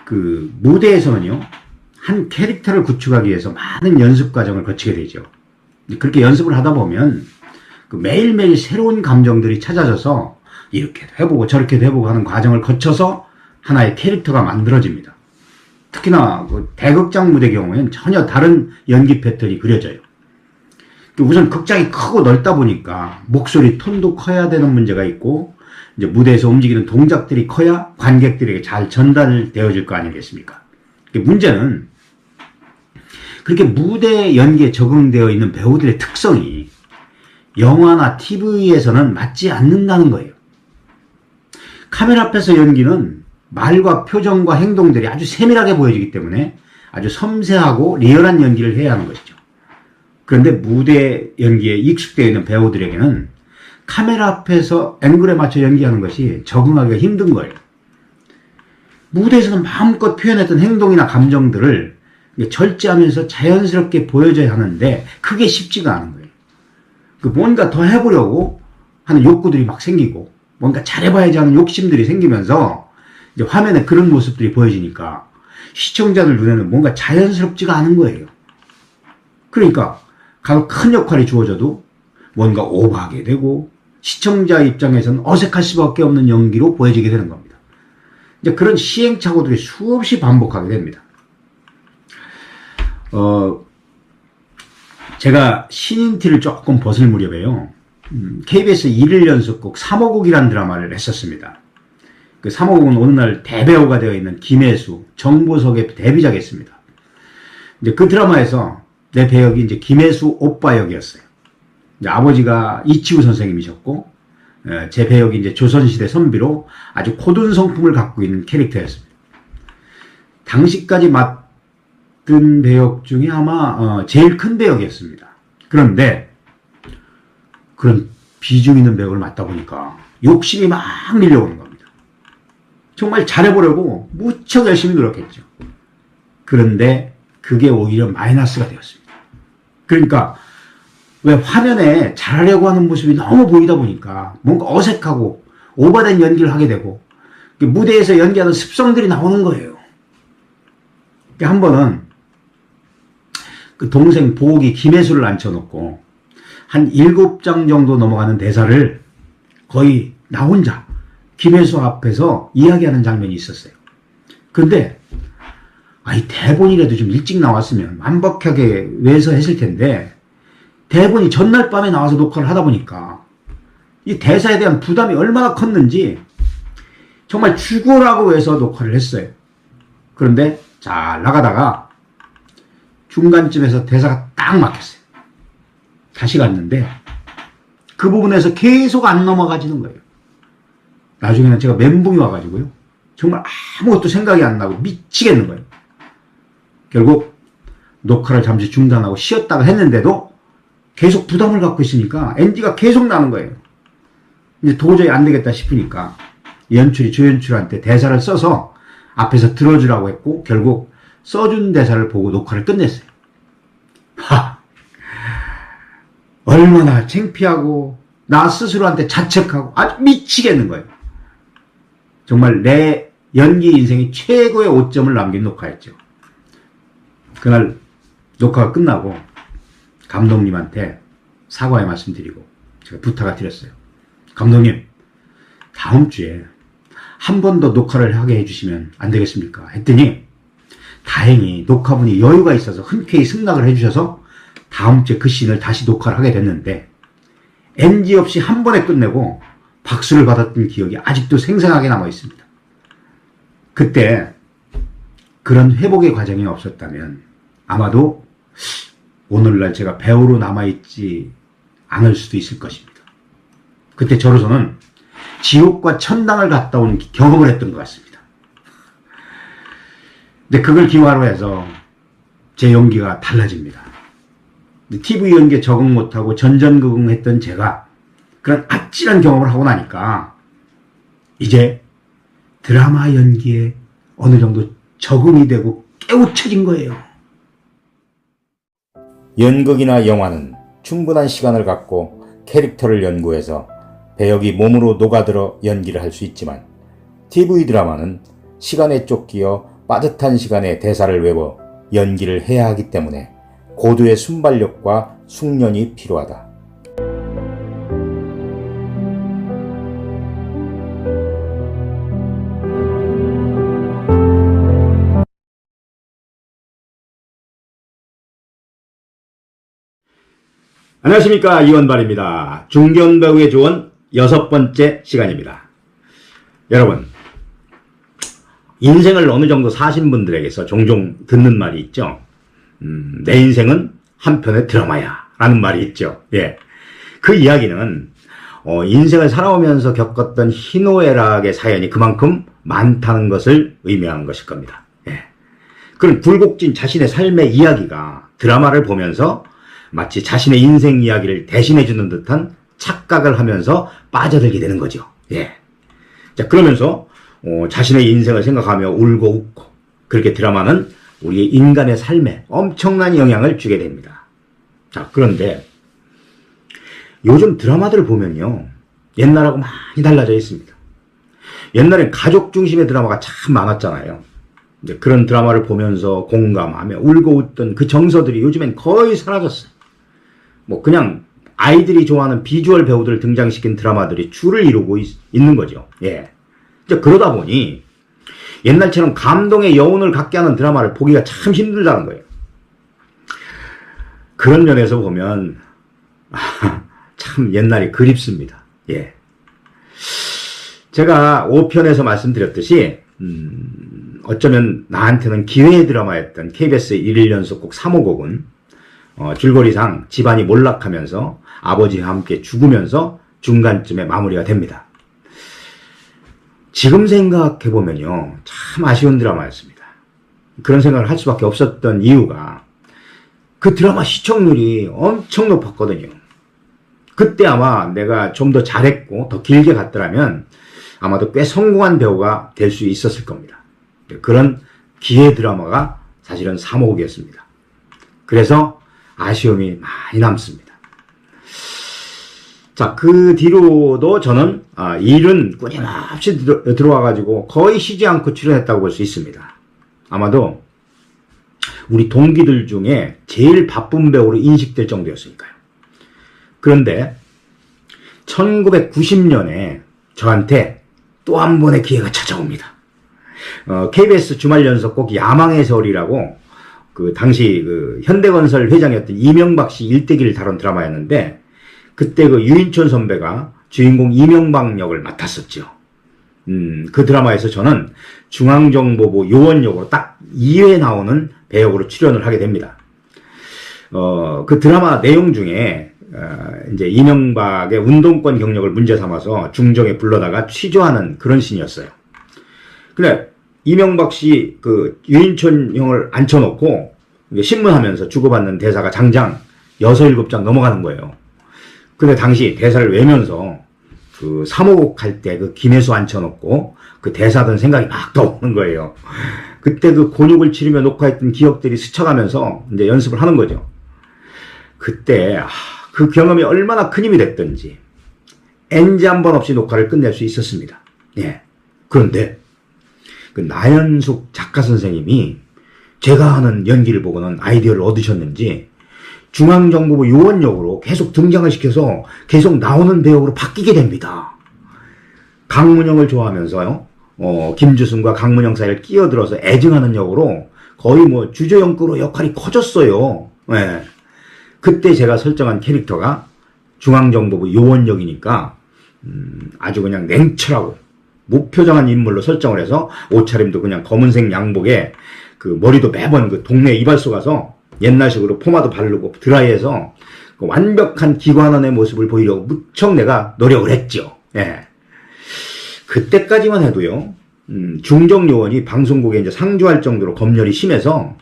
그 무대에서는요, 한 캐릭터를 구축하기 위해서 많은 연습 과정을 거치게 되죠. 그렇게 연습을 하다 보면 그 매일매일 새로운 감정들이 찾아져서 이렇게도 해보고 저렇게도 해보고 하는 과정을 거쳐서 하나의 캐릭터가 만들어집니다. 특히나 그 대극장 무대 경우에는 전혀 다른 연기 패턴이 그려져요. 우선 극장이 크고 넓다 보니까 목소리 톤도 커야 되는 문제가 있고, 이제 무대에서 움직이는 동작들이 커야 관객들에게 잘 전달되어질 거 아니겠습니까? 문제는 그렇게 무대 연기에 적응되어 있는 배우들의 특성이 영화나 TV에서는 맞지 않는다는 거예요. 카메라 앞에서 연기는 말과 표정과 행동들이 아주 세밀하게 보여지기 때문에 아주 섬세하고 리얼한 연기를 해야 하는 것이죠. 그런데 무대 연기에 익숙되어 있는 배우들에게는 카메라 앞에서 앵글에 맞춰 연기하는 것이 적응하기가 힘든 거예요. 무대에서는 마음껏 표현했던 행동이나 감정들을 절제하면서 자연스럽게 보여줘야 하는데 그게 쉽지가 않은 거예요. 뭔가 더 해보려고 하는 욕구들이 막 생기고 뭔가 잘해봐야지 하는 욕심들이 생기면서 이제 화면에 그런 모습들이 보여지니까 시청자들 눈에는 뭔가 자연스럽지가 않은 거예요. 그러니까 큰 역할이 주어져도 뭔가 오버하게 되고 시청자 입장에서는 어색할 수밖에 없는 연기로 보여지게 되는 겁니다. 이제 그런 시행착오들이 수없이 반복하게 됩니다. 제가 신인 티를 조금 벗을 무렵에요, KBS 1일 연속곡 3호곡이라는 드라마를 했었습니다. 그 3호곡은 오늘날 대배우가 되어 있는 김혜수, 정보석의 데뷔작이었습니다. 이제 그 드라마에서 내 배역이 이제 김혜수 오빠 역이었어요. 이제 아버지가 이치우 선생님이셨고, 제 배역이 이제 조선시대 선비로 아주 고든 성품을 갖고 있는 캐릭터였습니다. 당시까지 맡은 배역 중에 아마 제일 큰 배역이었습니다. 그런데 그런 비중 있는 배역을 맡다 보니까 욕심이 막 밀려오는 겁니다. 정말 잘해보려고 무척 열심히 노력했죠. 그런데 그게 오히려 마이너스가 되었습니다. 그러니까 왜 화면에 잘하려고 하는 모습이 너무 보이다 보니까 뭔가 어색하고 오버된 연기를 하게 되고 무대에서 연기하는 습성들이 나오는 거예요. 한 번은 그 동생 보옥이 김혜수를 앉혀놓고 한 7장 정도 넘어가는 대사를 거의 나 혼자 김혜수 앞에서 이야기하는 장면이 있었어요. 근데 이 대본이라도 좀 일찍 나왔으면 완벽하게 외워서 했을 텐데 대본이 전날 밤에 나와서 녹화를 하다 보니까 이 대사에 대한 부담이 얼마나 컸는지 정말 죽으라고 해서 녹화를 했어요. 그런데 잘 나가다가 중간쯤에서 대사가 딱 막혔어요. 다시 갔는데 그 부분에서 계속 안 넘어가지는 거예요. 나중에는 제가 멘붕이 와가지고요. 정말 아무것도 생각이 안 나고 미치겠는 거예요. 결국 녹화를 잠시 중단하고 쉬었다가 했는데도 계속 부담을 갖고 있으니까 NG가 계속 나는 거예요. 이제 도저히 안 되겠다 싶으니까 연출이 조연출한테 대사를 써서 앞에서 들어주라고 했고 결국 써준 대사를 보고 녹화를 끝냈어요. 얼마나 창피하고 나 스스로한테 자책하고 아주 미치겠는 거예요. 정말 내 연기 인생의 최고의 오점을 남긴 녹화였죠. 그날 녹화가 끝나고 감독님한테 사과의 말씀드리고 제가 부탁을 드렸어요. 감독님, 다음 주에 한 번 더 녹화를 하게 해주시면 안 되겠습니까? 했더니 다행히 녹화분이 여유가 있어서 흔쾌히 승낙을 해주셔서 다음 주에 그 씬을 다시 녹화를 하게 됐는데 NG 없이 한 번에 끝내고 박수를 받았던 기억이 아직도 생생하게 남아 있습니다. 그때 그런 회복의 과정이 없었다면 아마도 오늘날 제가 배우로 남아있지 않을 수도 있을 것입니다. 그때 저로서는 지옥과 천당을 갔다 온 경험을 했던 것 같습니다. 근데 그걸 기화로 해서 제 연기가 달라집니다. TV 연기에 적응 못하고 전전긍긍했던 제가 그런 아찔한 경험을 하고 나니까 이제 드라마 연기에 어느 정도 적응이 되고 깨우쳐진 거예요. 연극이나 영화는 충분한 시간을 갖고 캐릭터를 연구해서 배역이 몸으로 녹아들어 연기를 할 수 있지만 TV 드라마는 시간에 쫓기어 빠듯한 시간에 대사를 외워 연기를 해야 하기 때문에 고도의 순발력과 숙련이 필요하다. 안녕하십니까, 이원발입니다. 중견배우의 조언 6번째 시간입니다. 여러분, 인생을 어느 정도 사신 분들에게서 종종 듣는 말이 있죠. 내 인생은 한편의 드라마야 라는 말이 있죠. 예. 그 이야기는 인생을 살아오면서 겪었던 희노애락의 사연이 그만큼 많다는 것을 의미하는 것일 겁니다. 예. 그런 굴곡진 자신의 삶의 이야기가 드라마를 보면서 마치 자신의 인생 이야기를 대신해주는 듯한 착각을 하면서 빠져들게 되는 거죠. 예. 자, 그러면서 자신의 인생을 생각하며 울고 웃고 그렇게 드라마는 우리 인간의 삶에 엄청난 영향을 주게 됩니다. 자, 그런데 요즘 드라마들을 보면요, 옛날하고 많이 달라져 있습니다. 옛날엔 가족 중심의 드라마가 참 많았잖아요. 이제 그런 드라마를 보면서 공감하며 울고 웃던 그 정서들이 요즘엔 거의 사라졌어요. 뭐 그냥 아이들이 좋아하는 비주얼 배우들을 등장시킨 드라마들이 줄을 이루고 있는 거죠. 예. 이제 그러다 보니 옛날처럼 감동의 여운을 갖게 하는 드라마를 보기가 참 힘들다는 거예요. 그런 면에서 보면 참 옛날이 그립습니다. 예. 제가 5편에서 말씀드렸듯이 어쩌면 나한테는 기회의 드라마였던 KBS의 1일연속곡 3호 곡은 줄거리상 집안이 몰락하면서 아버지와 함께 죽으면서 중간쯤에 마무리가 됩니다. 지금 생각해보면요, 참 아쉬운 드라마였습니다. 그런 생각을 할 수밖에 없었던 이유가 그 드라마 시청률이 엄청 높았거든요. 그때 아마 내가 좀 더 잘했고 더 길게 갔더라면 아마도 꽤 성공한 배우가 될 수 있었을 겁니다. 그런 기회 드라마가 사실은 3호곡이었습니다. 그래서 아쉬움이 많이 남습니다. 자, 그 뒤로도 저는 일은 끊임없이 들어와가지고 거의 쉬지 않고 출연했다고 볼 수 있습니다. 아마도 우리 동기들 중에 제일 바쁜 배우로 인식될 정도였으니까요. 그런데 1990년에 저한테 또 한 번의 기회가 찾아옵니다. KBS 주말 연속곡 야망의 세월이라고 그 당시 그 현대건설 회장이었던 이명박 씨 일대기를 다룬 드라마였는데 그때 그 유인촌 선배가 주인공 이명박 역을 맡았었죠. 그 드라마에서 저는 중앙정보부 요원 역으로 딱 2회 나오는 배역으로 출연을 하게 됩니다. 그 드라마 내용 중에 이제 이명박의 운동권 경력을 문제 삼아서 중정에 불러다가 취조하는 그런 씬이었어요. 근데 이명박 씨 그 유인촌 형을 앉혀놓고 신문하면서 주고받는 대사가 장장 6, 7장 넘어가는 거예요. 근데 당시 대사를 외면서 그 사모곡 할 때 그 김혜수 앉혀놓고 그 대사든 생각이 막 떠오르는 거예요. 그때 그 곤욕을 치르며 녹화했던 기억들이 스쳐가면서 이제 연습을 하는 거죠. 그때 그 경험이 얼마나 큰 힘이 됐던지 NG 한 번 없이 녹화를 끝낼 수 있었습니다. 예. 그런데 그 나연숙 작가 선생님이 제가 하는 연기를 보고는 아이디어를 얻으셨는지 중앙정보부 요원역으로 계속 등장을 시켜서 계속 나오는 배역으로 바뀌게 됩니다. 강문영을 좋아하면서요. 김주순과 강문영 사이를 끼어들어서 애증하는 역으로 거의 뭐 주조연급으로 역할이 커졌어요. 예. 그때 제가 설정한 캐릭터가 중앙정보부 요원역이니까 아주 그냥 냉철하고 무표정한 인물로 설정을 해서 옷차림도 그냥 검은색 양복에 그 머리도 매번 그 동네 이발소 가서 옛날식으로 포마도 바르고 드라이해서 그 완벽한 기관원의 모습을 보이려고 무척 내가 노력을 했죠. 예. 그때까지만 해도요. 중정 요원이 방송국에 이제 상주할 정도로 검열이 심해서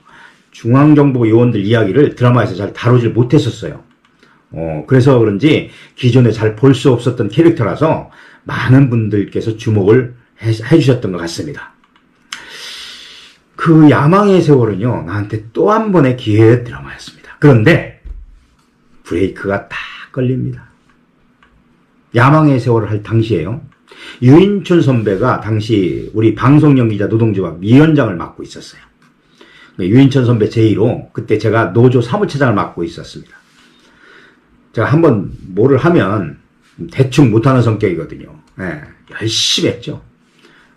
중앙정보 요원들 이야기를 드라마에서 잘 다루질 못했었어요. 그래서 그런지 기존에 잘 볼 수 없었던 캐릭터라서 많은 분들께서 주목을 해주셨던 것 같습니다. 그 야망의 세월은요, 나한테 또 한 번의 기회의 드라마였습니다. 그런데 브레이크가 딱 걸립니다. 야망의 세월을 할 당시에요. 유인촌 선배가 당시 우리 방송연기자 노동조합 위원장을 맡고 있었어요. 유인촌 선배 제2로 그때 제가 노조 사무처장을 맡고 있었습니다. 제가 한번 뭐를 하면 대충 못하는 성격이거든요. 예, 열심히 했죠.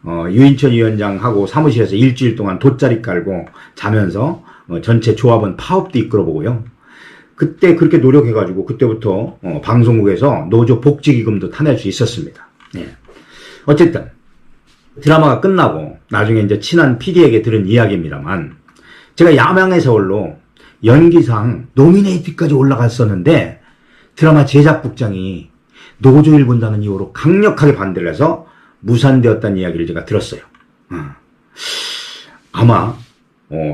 유인촌 위원장하고 사무실에서 일주일 동안 돗자리 깔고 자면서 전체 조합원 파업도 이끌어보고요. 그때 그렇게 노력해가지고 그때부터 방송국에서 노조 복지기금도 타낼 수 있었습니다. 예. 어쨌든 드라마가 끝나고 나중에 이제 친한 PD에게 들은 이야기입니다만 제가 야망의 세월로 연기상 노미네이트까지 올라갔었는데 드라마 제작국장이 노조일 본다는 이유로 강력하게 반대를 해서 무산되었다는 이야기를 제가 들었어요. 아마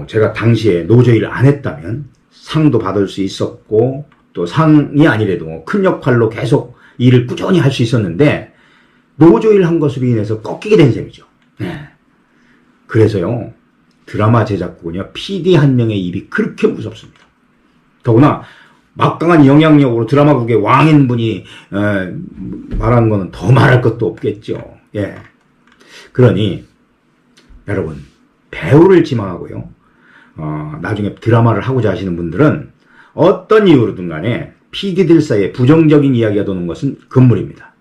제가 당시에 노조일 안 했다면 상도 받을 수 있었고 또 상이 아니래도 큰 역할로 계속 일을 꾸준히 할 수 있었는데 노조일 한 것으로 인해서 꺾이게 된 셈이죠. 네. 그래서요. 드라마 제작국은요. PD 한 명의 입이 그렇게 무섭습니다. 더구나 막강한 영향력으로 드라마국의 왕인분이 말하는 거는 더 말할 것도 없겠죠. 예. 그러니 여러분 배우를 지망하고요. 나중에 드라마를 하고자 하시는 분들은 어떤 이유로든 간에 PD들 사이에 부정적인 이야기가 도는 것은 금물입니다.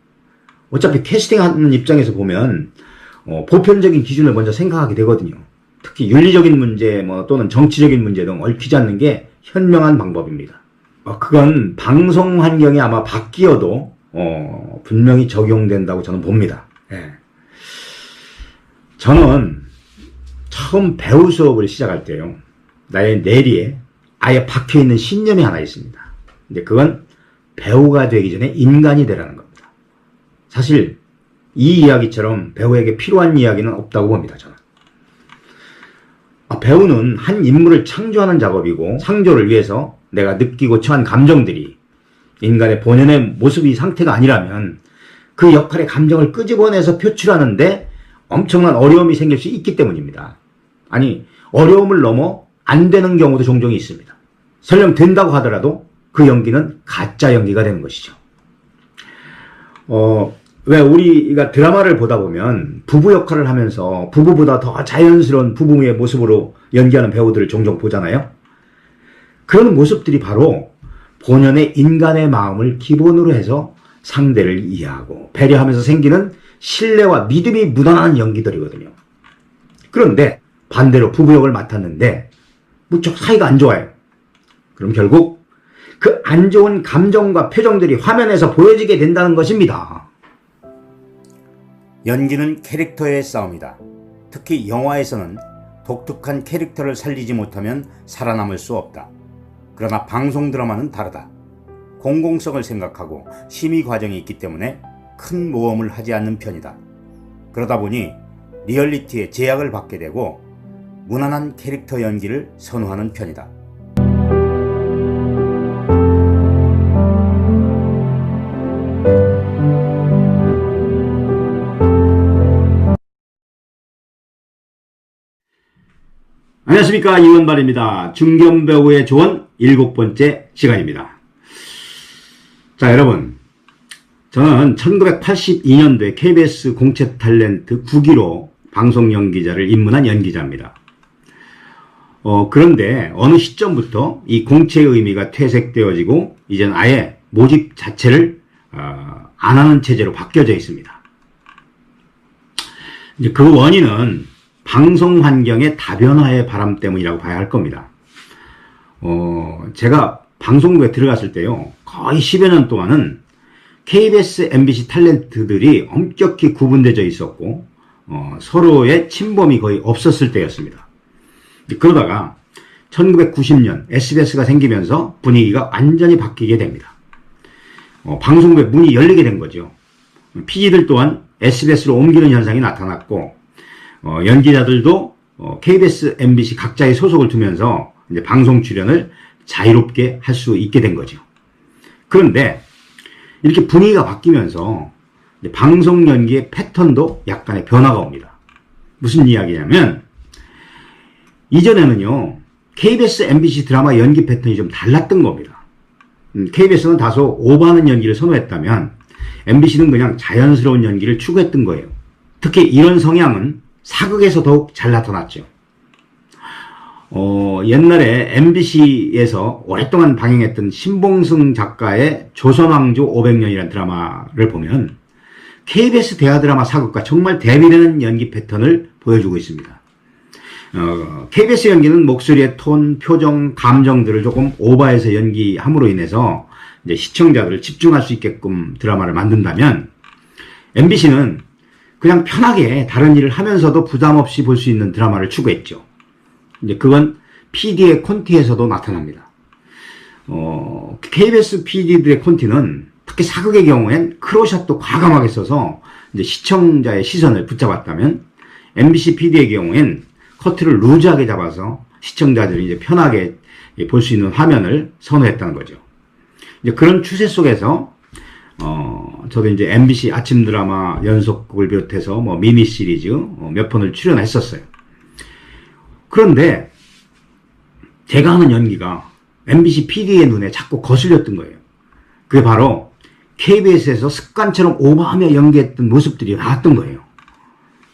어차피 캐스팅하는 입장에서 보면 보편적인 기준을 먼저 생각하게 되거든요. 특히 윤리적인 문제 또는 정치적인 문제 등 얽히지 않는 게 현명한 방법입니다. 그건 방송 환경이 아마 바뀌어도 분명히 적용된다고 저는 봅니다. 예. 저는 처음 배우 수업을 시작할 때요. 나의 내리에 아예 박혀있는 신념이 하나 있습니다. 근데 그건 배우가 되기 전에 인간이 되라는 겁니다. 사실 이 이야기처럼 배우에게 필요한 이야기는 없다고 봅니다. 저는. 배우는 한 인물을 창조하는 작업이고 창조를 위해서 내가 느끼고 처한 감정들이 인간의 본연의 모습이 상태가 아니라면 그 역할의 감정을 끄집어내서 표출하는데 엄청난 어려움이 생길 수 있기 때문입니다. 아니 어려움을 넘어 안 되는 경우도 종종 있습니다. 설령 된다고 하더라도 그 연기는 가짜 연기가 되는 것이죠. 왜 우리가 드라마를 보다 보면 부부 역할을 하면서 부부보다 더 자연스러운 부부의 모습으로 연기하는 배우들을 종종 보잖아요. 그런 모습들이 바로 본연의 인간의 마음을 기본으로 해서 상대를 이해하고 배려하면서 생기는 신뢰와 믿음이 묻어나는 연기들이거든요. 그런데 반대로 부부 역을 맡았는데 무척 사이가 안 좋아요. 그럼 결국 그 안 좋은 감정과 표정들이 화면에서 보여지게 된다는 것입니다. 연기는 캐릭터의 싸움이다. 특히 영화에서는 독특한 캐릭터를 살리지 못하면 살아남을 수 없다. 그러나 방송 드라마는 다르다. 공공성을 생각하고 심의 과정이 있기 때문에 큰 모험을 하지 않는 편이다. 그러다 보니 리얼리티에 제약을 받게 되고 무난한 캐릭터 연기를 선호하는 편이다. 안녕하십니까, 이원발입니다. 중견배우의 조언 7번째 시간입니다. 자, 여러분, 저는 1982년도에 KBS 공채 탤런트 9기로 방송 연기자를 입문한 연기자입니다. 그런데 어느 시점부터 이 공채의 의미가 퇴색되어지고 이제는 아예 모집 자체를 안 하는 체제로 바뀌어져 있습니다. 이제 그 원인은 방송 환경의 다변화의 바람 때문이라고 봐야 할 겁니다. 제가 방송국에 들어갔을 때요, 거의 10여 년 동안은 KBS, MBC 탤런트들이 엄격히 구분되어 있었고, 서로의 침범이 거의 없었을 때였습니다. 그러다가 1990년 SBS가 생기면서 분위기가 완전히 바뀌게 됩니다. 방송국에 문이 열리게 된 거죠. PD들 또한 SBS로 옮기는 현상이 나타났고, 연기자들도 KBS, MBC 각자의 소속을 두면서 이제 방송 출연을 자유롭게 할 수 있게 된 거죠. 그런데 이렇게 분위기가 바뀌면서 이제 방송 연기의 패턴도 약간의 변화가 옵니다. 무슨 이야기냐면 이전에는요, KBS, MBC 드라마 연기 패턴이 좀 달랐던 겁니다. KBS는 다소 오버하는 연기를 선호했다면 MBC는 그냥 자연스러운 연기를 추구했던 거예요. 특히 이런 성향은 사극에서 더욱 잘 나타났죠. 옛날에 MBC에서 오랫동안 방영했던 신봉승 작가의 조선왕조 500년이라는 드라마를 보면 KBS 대하 드라마 사극과 정말 대비되는 연기 패턴을 보여주고 있습니다. KBS 연기는 목소리의 톤, 표정, 감정들을 조금 오버해서 연기함으로 인해서 이제 시청자들을 집중할 수 있게끔 드라마를 만든다면 MBC는 그냥 편하게 다른 일을 하면서도 부담 없이 볼 수 있는 드라마를 추구했죠. 이제 그건 PD의 콘티에서도 나타납니다. KBS PD들의 콘티는 특히 사극의 경우엔 크로샷도 과감하게 써서 이제 시청자의 시선을 붙잡았다면 MBC PD의 경우엔 커트를 루즈하게 잡아서 시청자들이 이제 편하게 볼 수 있는 화면을 선호했다는 거죠. 이제 그런 추세 속에서 저도 이제 MBC 아침 드라마 연속극을 비롯해서 뭐 미니 시리즈 몇 편을 출연했었어요. 그런데 제가 하는 연기가 MBC PD의 눈에 자꾸 거슬렸던 거예요. 그게 바로 KBS에서 습관처럼 오버하며 연기했던 모습들이 나왔던 거예요.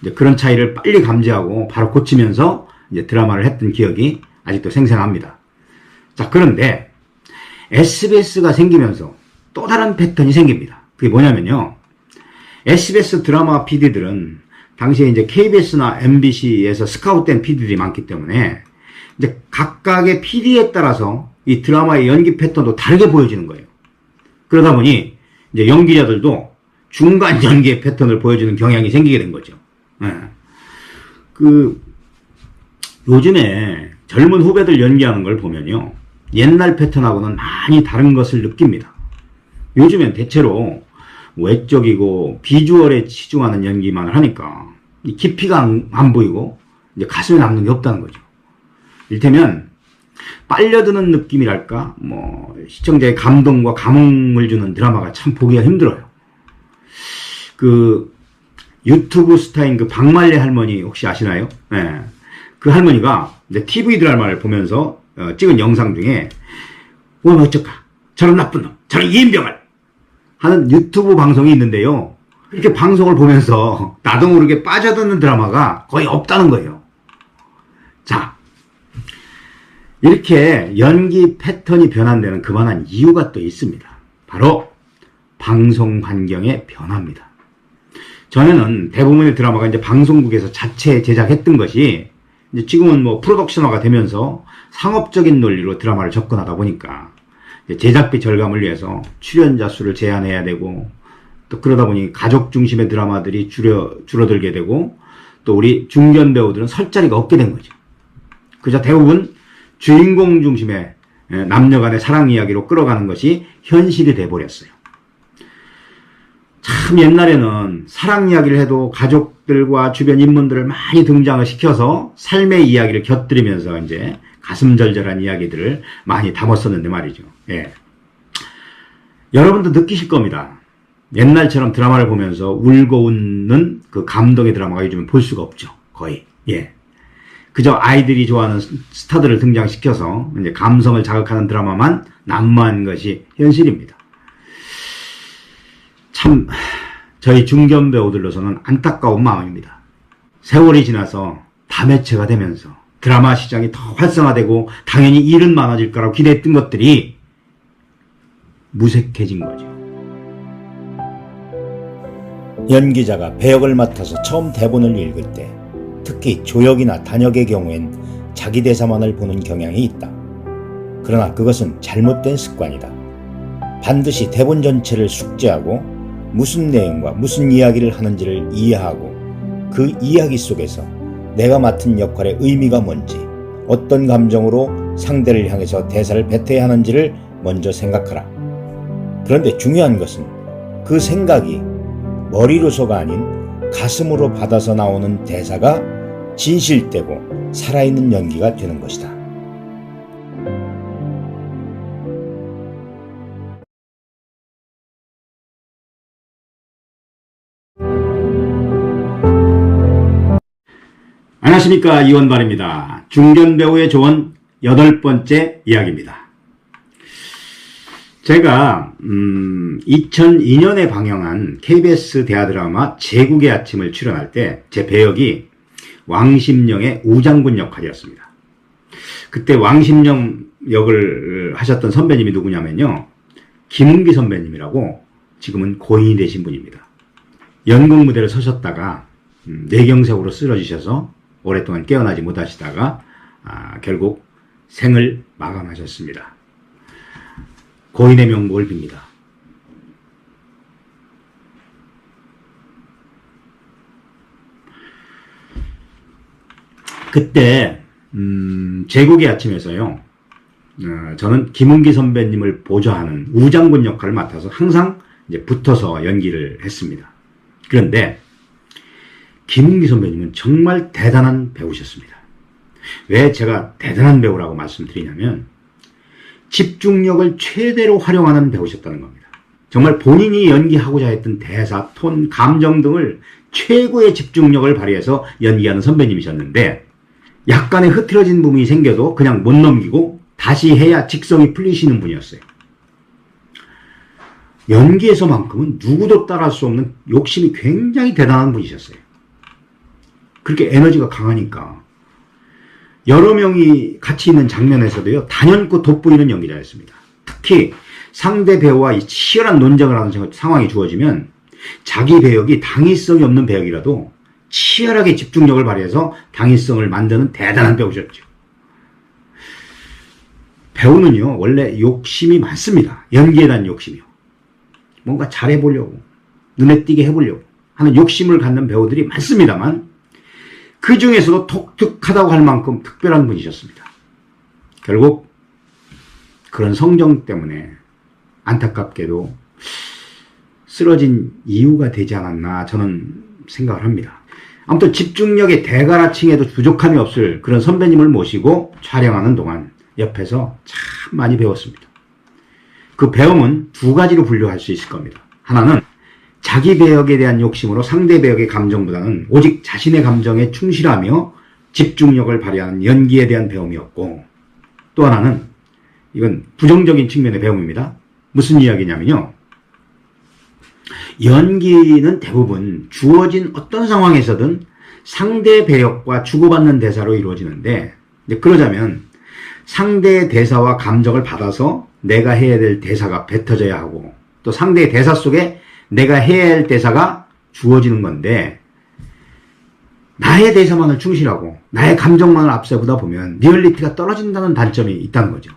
이제 그런 차이를 빨리 감지하고 바로 고치면서 이제 드라마를 했던 기억이 아직도 생생합니다. 자, 그런데 SBS가 생기면서 또 다른 패턴이 생깁니다. 그게 뭐냐면요, SBS 드라마 PD들은 당시에 이제 KBS나 MBC에서 스카웃된 PD들이 많기 때문에 이제 각각의 PD에 따라서 이 드라마의 연기 패턴도 다르게 보여지는 거예요. 그러다 보니 이제 연기자들도 중간 연기의 패턴을 보여주는 경향이 생기게 된 거죠. 요즘에 젊은 후배들 연기하는 걸 보면요, 옛날 패턴하고는 많이 다른 것을 느낍니다. 요즘엔 대체로 외적이고 비주얼에 치중하는 연기만을 하니까 깊이가 안 보이고 이제 가슴에 남는 게 없다는 거죠. 이를테면 빨려드는 느낌이랄까, 뭐 시청자의 감동과 감흥을 주는 드라마가 참 보기가 힘들어요. 유튜브 스타인 박말레 할머니 혹시 아시나요? 네. 그 할머니가 이제 TV 드라마를 보면서 찍은 영상 중에 어쩌까 저런 나쁜 놈, 저런 이인병을 하는 유튜브 방송이 있는데요, 이렇게 방송을 보면서 나도 모르게 빠져드는 드라마가 거의 없다는 거예요. 자, 이렇게 연기 패턴이 변환되는 그만한 이유가 또 있습니다. 바로 방송 환경의 변화입니다. 전에는 대부분의 드라마가 이제 방송국에서 자체 제작했던 것이 이제 지금은 뭐 프로덕션화가 되면서 상업적인 논리로 드라마를 접근하다 보니까 제작비 절감을 위해서 출연자 수를 제한해야 되고, 또 그러다 보니 가족 중심의 드라마들이 줄어들게 되고, 또 우리 중견 배우들은 설 자리가 없게 된 거죠. 그저 대부분 주인공 중심의 남녀 간의 사랑 이야기로 끌어가는 것이 현실이 돼버렸어요. 참 옛날에는 사랑 이야기를 해도 가족들과 주변 인물들을 많이 등장을 시켜서 삶의 이야기를 곁들이면서 이제 가슴절절한 이야기들을 많이 담았었는데 말이죠. 예. 여러분도 느끼실 겁니다. 옛날처럼 드라마를 보면서 울고 웃는 그 감동의 드라마가 요즘은 볼 수가 없죠. 거의. 예. 그저 아이들이 좋아하는 스타들을 등장시켜서 이제 감성을 자극하는 드라마만 난무한 것이 현실입니다. 참 저희 중견 배우들로서는 안타까운 마음입니다. 세월이 지나서 다 매체가 되면서 드라마 시장이 더 활성화되고 당연히 일은 많아질 거라고 기대했던 것들이 무색해진 거죠. 연기자가 배역을 맡아서 처음 대본을 읽을 때, 특히 조역이나 단역의 경우엔 자기 대사만을 보는 경향이 있다. 그러나 그것은 잘못된 습관이다. 반드시 대본 전체를 숙지하고 무슨 내용과 무슨 이야기를 하는지를 이해하고 그 이야기 속에서 내가 맡은 역할의 의미가 뭔지, 어떤 감정으로 상대를 향해서 대사를 뱉어야 하는지를 먼저 생각하라. 그런데 중요한 것은 그 생각이 머리로서가 아닌 가슴으로 받아서 나오는 대사가 진실되고 살아있는 연기가 되는 것이다. 안녕하십니까, 이원발입니다. 중견배우의 조언 8번째 이야기입니다. 제가 2002년에 방영한 KBS 대하드라마 제국의 아침을 출연할 때 제 배역이 왕십령의 우장군 역할이었습니다. 그때 왕십령 역을 하셨던 선배님이 누구냐면요, 김은기 선배님이라고 지금은 고인이 되신 분입니다. 연극 무대를 서셨다가 뇌경색으로 쓰러지셔서 오랫동안 깨어나지 못하시다가 결국 생을 마감하셨습니다. 고인의 명복을 빕니다. 그때 제국의 아침에서요, 저는 김은기 선배님을 보좌하는 우장군 역할을 맡아서 항상 이제 붙어서 연기를 했습니다. 그런데 김은기 선배님은 정말 대단한 배우셨습니다. 왜 제가 대단한 배우라고 말씀드리냐면 집중력을 최대로 활용하는 배우셨다는 겁니다. 정말 본인이 연기하고자 했던 대사, 톤, 감정 등을 최고의 집중력을 발휘해서 연기하는 선배님이셨는데, 약간의 흐트러진 부분이 생겨도 그냥 못 넘기고 다시 해야 직성이 풀리시는 분이었어요. 연기에서만큼은 누구도 따라할 수 없는 욕심이 굉장히 대단한 분이셨어요. 그렇게 에너지가 강하니까 여러 명이 같이 있는 장면에서도요, 단연코 돋보이는 연기자였습니다. 특히 상대 배우와 치열한 논쟁을 하는 상황이 주어지면 자기 배역이 당위성이 없는 배역이라도 치열하게 집중력을 발휘해서 당위성을 만드는 대단한 배우셨죠. 배우는요, 원래 욕심이 많습니다. 연기에 대한 욕심이요. 뭔가 잘해보려고, 눈에 띄게 해보려고 하는 욕심을 갖는 배우들이 많습니다만, 그 중에서도 독특하다고 할 만큼 특별한 분이셨습니다. 결국 그런 성정 때문에 안타깝게도 쓰러진 이유가 되지 않았나 저는 생각을 합니다. 아무튼 집중력의 대가라층에도 부족함이 없을 그런 선배님을 모시고 촬영하는 동안 옆에서 참 많이 배웠습니다. 그 배움은 두 가지로 분류할 수 있을 겁니다. 하나는 자기 배역에 대한 욕심으로 상대 배역의 감정보다는 오직 자신의 감정에 충실하며 집중력을 발휘하는 연기에 대한 배움이었고, 또 하나는 이건 부정적인 측면의 배움입니다. 무슨 이야기냐면요, 연기는 대부분 주어진 어떤 상황에서든 상대 배역과 주고받는 대사로 이루어지는데, 그러자면 상대의 대사와 감정을 받아서 내가 해야 될 대사가 뱉어져야 하고, 또 상대의 대사 속에 내가 해야 할 대사가 주어지는 건데, 나의 대사만을 충실하고 나의 감정만을 앞세우다 보면 리얼리티가 떨어진다는 단점이 있다는 거죠.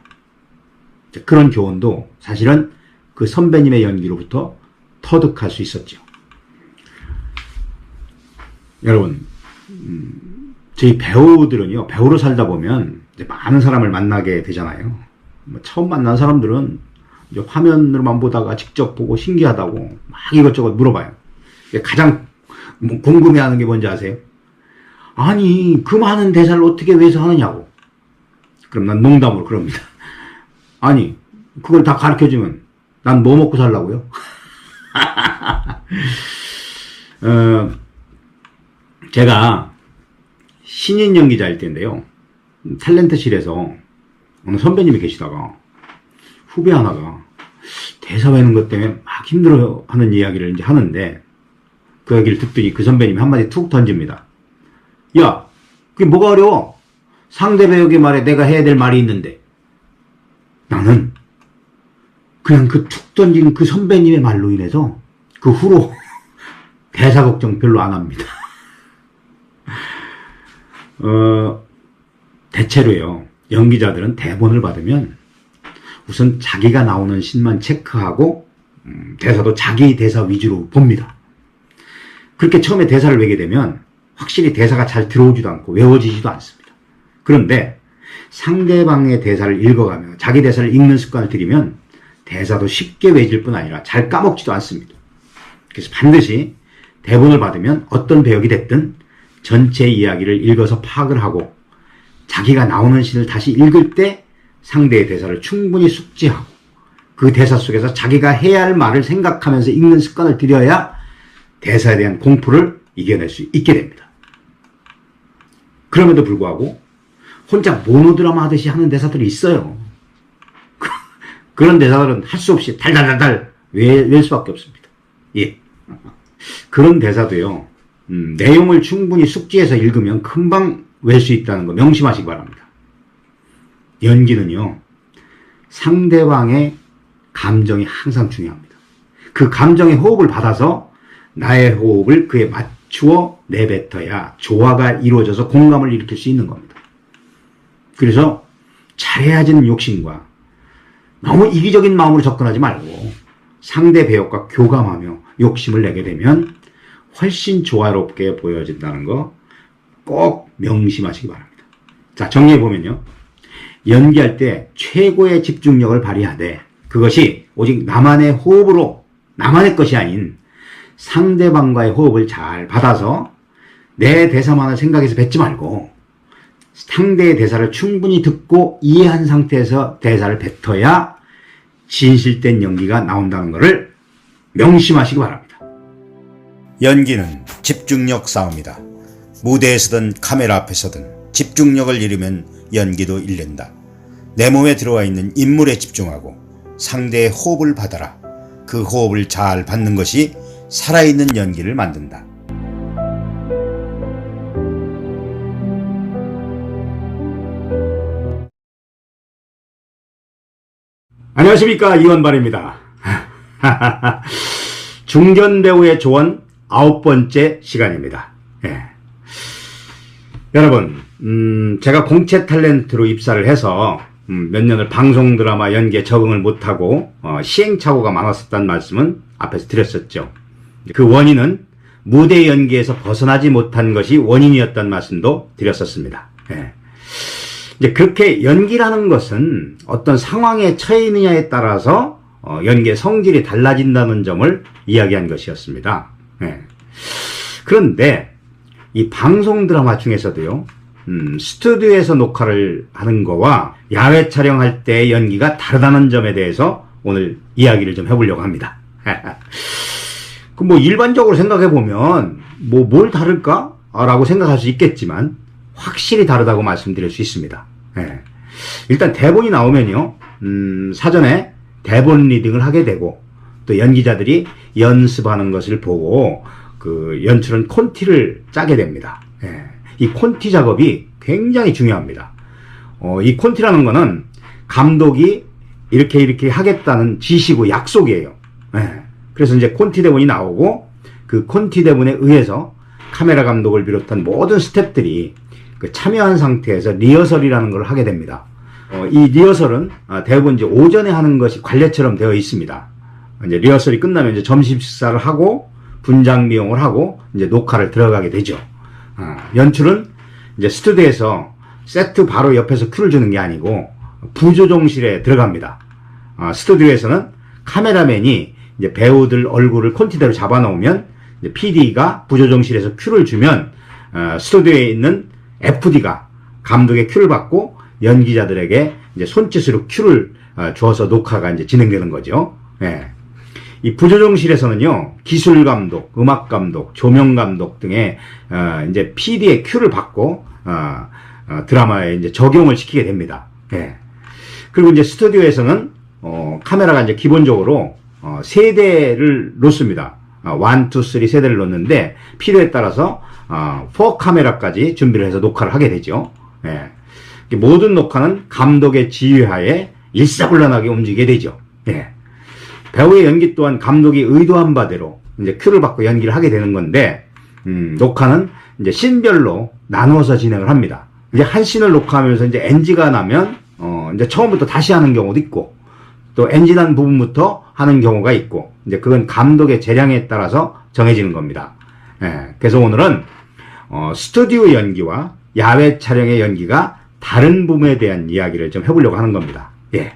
그런 교훈도 사실은 그 선배님의 연기로부터 터득할 수 있었죠. 여러분, 저희 배우들은요, 배우로 살다 보면 이제 많은 사람을 만나게 되잖아요. 처음 만난 사람들은 이제 화면으로만 보다가 직접 보고 신기하다고 막 이것저것 물어봐요. 가장 궁금해하는 게 뭔지 아세요? 아니, 그 많은 대사를 어떻게 외워서 하느냐고. 그럼 난 농담으로 그럽니다. 아니, 그걸 다 가르쳐주면 난 뭐 먹고 살라고요? 제가 신인 연기자일 때인데요. 탤런트실에서 어느 선배님이 계시다가 후배 하나가 대사 외우는 것 때문에 막 힘들어 하는 이야기를 이제 하는데 그 얘기를 듣더니 그 선배님이 한마디 툭 던집니다. 야, 그게 뭐가 어려워? 상대 배우의 말에 내가 해야 될 말이 있는데. 나는 그냥 그 툭 던진 그 선배님의 말로 인해서 그 후로 대사 걱정 별로 안 합니다. 대체로요, 연기자들은 대본을 받으면 우선 자기가 나오는 씬만 체크하고 대사도 자기 대사 위주로 봅니다. 그렇게 처음에 대사를 외게 되면 확실히 대사가 잘 들어오지도 않고 외워지지도 않습니다. 그런데 상대방의 대사를 읽어가며 자기 대사를 읽는 습관을 들이면 대사도 쉽게 외질 뿐 아니라 잘 까먹지도 않습니다. 그래서 반드시 대본을 받으면 어떤 배역이 됐든 전체 이야기를 읽어서 파악을 하고 자기가 나오는 씬을 다시 읽을 때 상대의 대사를 충분히 숙지하고 그 대사 속에서 자기가 해야 할 말을 생각하면서 읽는 습관을 들여야 대사에 대한 공포를 이겨낼 수 있게 됩니다. 그럼에도 불구하고 혼자 모노드라마 하듯이 하는 대사들이 있어요. 그런 대사들은 할 수 없이 달달달달 외울 수밖에 없습니다. 예. 그런 대사도요, 내용을 충분히 숙지해서 읽으면 금방 외울 수 있다는 거 명심하시기 바랍니다. 연기는요, 상대방의 감정이 항상 중요합니다. 그 감정의 호흡을 받아서 나의 호흡을 그에 맞추어 내뱉어야 조화가 이루어져서 공감을 일으킬 수 있는 겁니다. 그래서 잘해야지는 욕심과 너무 이기적인 마음으로 접근하지 말고 상대 배역과 교감하며 욕심을 내게 되면 훨씬 조화롭게 보여진다는 거 꼭 명심하시기 바랍니다. 자, 정리해보면요, 연기할 때 최고의 집중력을 발휘하되 그것이 오직 나만의 호흡으로 나만의 것이 아닌 상대방과의 호흡을 잘 받아서 내 대사만을 생각해서 뱉지 말고 상대의 대사를 충분히 듣고 이해한 상태에서 대사를 뱉어야 진실된 연기가 나온다는 것을 명심하시기 바랍니다. 연기는 집중력 싸움이다. 무대에서든 카메라 앞에서든 집중력을 잃으면 연기도 잃는다. 내 몸에 들어와 있는 인물에 집중하고 상대의 호흡을 받아라. 그 호흡을 잘 받는 것이 살아있는 연기를 만든다. 안녕하십니까, 이원발입니다. 중견배우의 조언 9번째 시간입니다. 예. 여러분, 제가 공채 탤런트로 입사를 해서 몇 년을 방송 드라마 연기에 적응을 못하고 시행착오가 많았었다는 말씀은 앞에서 드렸었죠. 그 원인은 무대 연기에서 벗어나지 못한 것이 원인이었다는 말씀도 드렸었습니다. 예. 이제 그렇게 연기라는 것은 어떤 상황에 처해 있느냐에 따라서 연기의 성질이 달라진다는 점을 이야기한 것이었습니다. 예. 그런데 이 방송 드라마 중에서도요, 스튜디오에서 녹화를 하는 거와 야외 촬영할 때의 연기가 다르다는 점에 대해서 오늘 이야기를 좀 해보려고 합니다. 그 뭐 일반적으로 생각해 보면 뭘 다를까? 라고 생각할 수 있겠지만 확실히 다르다고 말씀드릴 수 있습니다. 예. 일단 대본이 나오면요, 사전에 대본 리딩을 하게 되고 또 연기자들이 연습하는 것을 보고 그 연출은 콘티를 짜게 됩니다. 예. 이 콘티 작업이 굉장히 중요합니다. 이 콘티라는 거는 감독이 이렇게 하겠다는 지시고 약속이에요. 예. 그래서 이제 콘티 대본이 나오고 그 콘티 대본에 의해서 카메라 감독을 비롯한 모든 스태프들이 그 참여한 상태에서 리허설이라는 걸 하게 됩니다. 이 리허설은 대부분 이제 오전에 하는 것이 관례처럼 되어 있습니다. 이제 리허설이 끝나면 이제 점심 식사를 하고 분장 미용을 하고 이제 녹화를 들어가게 되죠. 연출은 이제 스튜디오에서 세트 바로 옆에서 큐를 주는 게 아니고 부조종실에 들어갑니다. 스튜디오에서는 카메라맨이 이제 배우들 얼굴을 콘티대로 잡아놓으면 이제 PD가 부조종실에서 큐를 주면 스튜디오에 있는 FD가 감독의 큐를 받고 연기자들에게 이제 손짓으로 큐를 주어서 녹화가 이제 진행되는 거죠. 예. 이 부조종실에서는요, 기술 감독, 음악 감독, 조명 감독 등의 이제 PD의 큐를 받고 드라마에 이제 적용을 시키게 됩니다. 예. 그리고 이제 스튜디오에서는 카메라가 이제 기본적으로 세 대를 놓습니다. 1, 2, 3 세 대를 놓는데 필요에 따라서 4 카메라까지 준비를 해서 녹화를 하게 되죠. 예. 모든 녹화는 감독의 지휘하에 일사불란하게 움직이게 되죠. 예. 배우의 연기 또한 감독이 의도한 바대로 이제 큐를 받고 연기를 하게 되는 건데, 녹화는 이제 씬별로 나누어서 진행을 합니다. 이제 한 씬을 녹화하면서 이제 NG가 나면, 이제 처음부터 다시 하는 경우도 있고, 또 NG 난 부분부터 하는 경우가 있고, 이제 그건 감독의 재량에 따라서 정해지는 겁니다. 예, 그래서 오늘은, 스튜디오 연기와 야외 촬영의 연기가 다른 부분에 대한 이야기를 좀 해보려고 하는 겁니다. 예.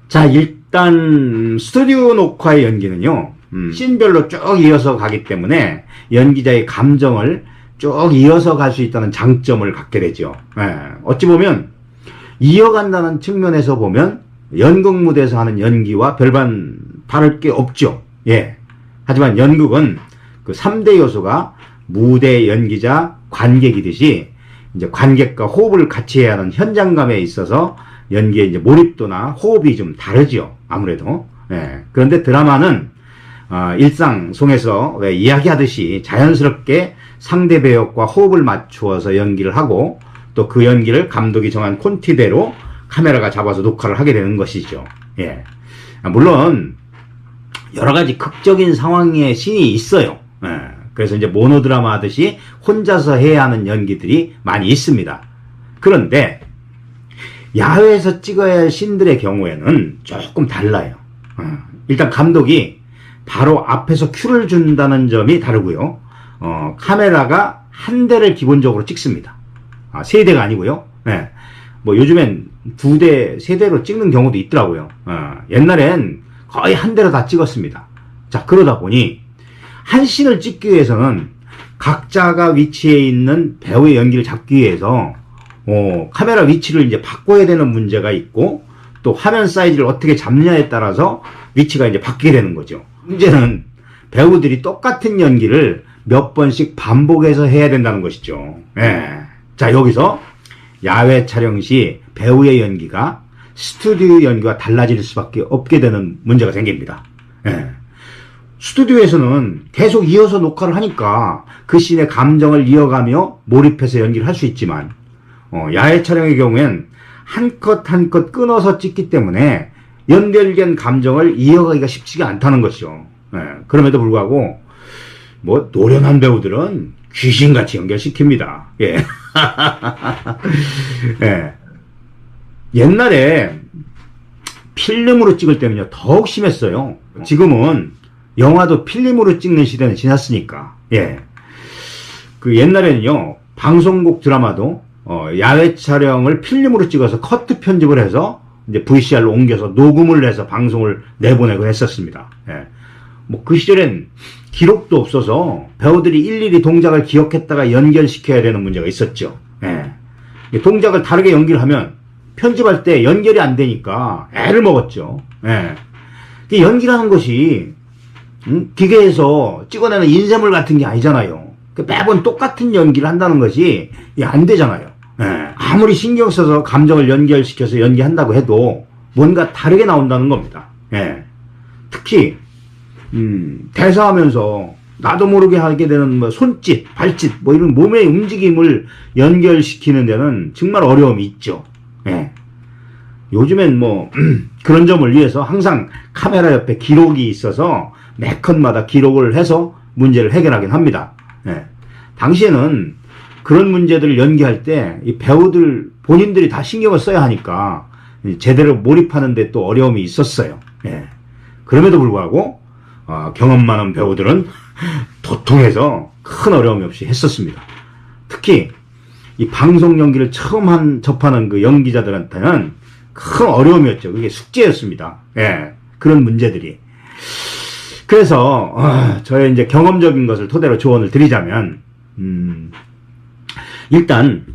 자, 일단 스튜디오 녹화의 연기는요, 씬별로 쭉 이어서 가기 때문에 연기자의 감정을 쭉 이어서 갈 수 있다는 장점을 갖게 되죠. 예, 어찌 보면 이어간다는 측면에서 보면 연극 무대에서 하는 연기와 별반 다를 게 없죠. 예. 하지만 연극은 그 3대 요소가 무대, 연기자, 관객이듯이 이제 관객과 호흡을 같이 해야 하는 현장감에 있어서 연기의 이제 몰입도나 호흡이 좀 다르죠. 아무래도. 예. 그런데 드라마는 일상 속에서 왜 이야기하듯이 자연스럽게 상대 배역과 호흡을 맞추어서 연기를 하고 또 그 연기를 감독이 정한 콘티대로 카메라가 잡아서 녹화를 하게 되는 것이죠. 예. 물론 여러 가지 극적인 상황의 씬이 있어요. 예. 그래서 이제 모노드라마 하듯이 혼자서 해야 하는 연기들이 많이 있습니다. 그런데 야외에서 찍어야 할 씬들의 경우에는 조금 달라요. 일단 감독이 바로 앞에서 큐를 준다는 점이 다르고요. 카메라가 한 대를 기본적으로 찍습니다. 세 대가 아니고요. 네. 뭐 요즘엔 2대, 3대로 찍는 경우도 있더라고요. 옛날엔 거의 한 대로 다 찍었습니다. 자, 그러다 보니 한 씬을 찍기 위해서는 각자가 위치해 있는 배우의 연기를 잡기 위해서 카메라 위치를 이제 바꿔야 되는 문제가 있고 또 화면 사이즈를 어떻게 잡냐에 따라서 위치가 이제 바뀌게 되는 거죠. 문제는 배우들이 똑같은 연기를 몇 번씩 반복해서 해야 된다는 것이죠. 예. 자, 여기서 야외 촬영 시 배우의 연기가 스튜디오 연기와 달라질 수밖에 없게 되는 문제가 생깁니다. 예. 스튜디오에서는 계속 이어서 녹화를 하니까 그 씬의 감정을 이어가며 몰입해서 연기를 할 수 있지만 야외 촬영의 경우엔 한 컷 한 컷 끊어서 찍기 때문에 연결된 감정을 이어가기가 쉽지가 않다는 것이죠. 예, 그럼에도 불구하고 뭐 노련한 배우들은 귀신같이 연결시킵니다. 예. 예. 옛날에 필름으로 찍을 때는요 더욱 심했어요. 지금은 영화도 필름으로 찍는 시대는 지났으니까. 예. 그 옛날에는요 방송국 드라마도 야외 촬영을 필름으로 찍어서 커트 편집을 해서 이제 VCR로 옮겨서 녹음을 해서 방송을 내보내고 했었습니다. 예. 뭐 그 시절엔 기록도 없어서 배우들이 일일이 동작을 기억했다가 연결시켜야 되는 문제가 있었죠. 예. 동작을 다르게 연기를 하면 편집할 때 연결이 안 되니까 애를 먹었죠. 예. 연기라는 것이 기계에서 찍어내는 인쇄물 같은 게 아니잖아요. 매번 똑같은 연기를 한다는 것이 안 되잖아요. 예. 아무리 신경 써서 감정을 연결시켜서 연기한다고 해도 뭔가 다르게 나온다는 겁니다. 예. 특히 대사하면서 나도 모르게 하게 되는 뭐 손짓, 발짓, 뭐 이런 몸의 움직임을 연결시키는 데는 정말 어려움이 있죠. 예. 요즘엔 뭐 그런 점을 위해서 항상 카메라 옆에 기록이 있어서 매 컷마다 기록을 해서 문제를 해결하긴 합니다. 예. 당시에는 그런 문제들을 연기할 때 이 배우들 본인들이 다 신경을 써야 하니까 제대로 몰입하는데 또 어려움이 있었어요. 예. 그럼에도 불구하고 경험 많은 배우들은 도통해서 큰 어려움이 없이 했었습니다. 특히 이 방송 연기를 처음 접하는 그 연기자들한테는 큰 어려움이었죠. 그게 숙제였습니다. 예. 그런 문제들이. 그래서 저의 이제 경험적인 것을 토대로 조언을 드리자면 일단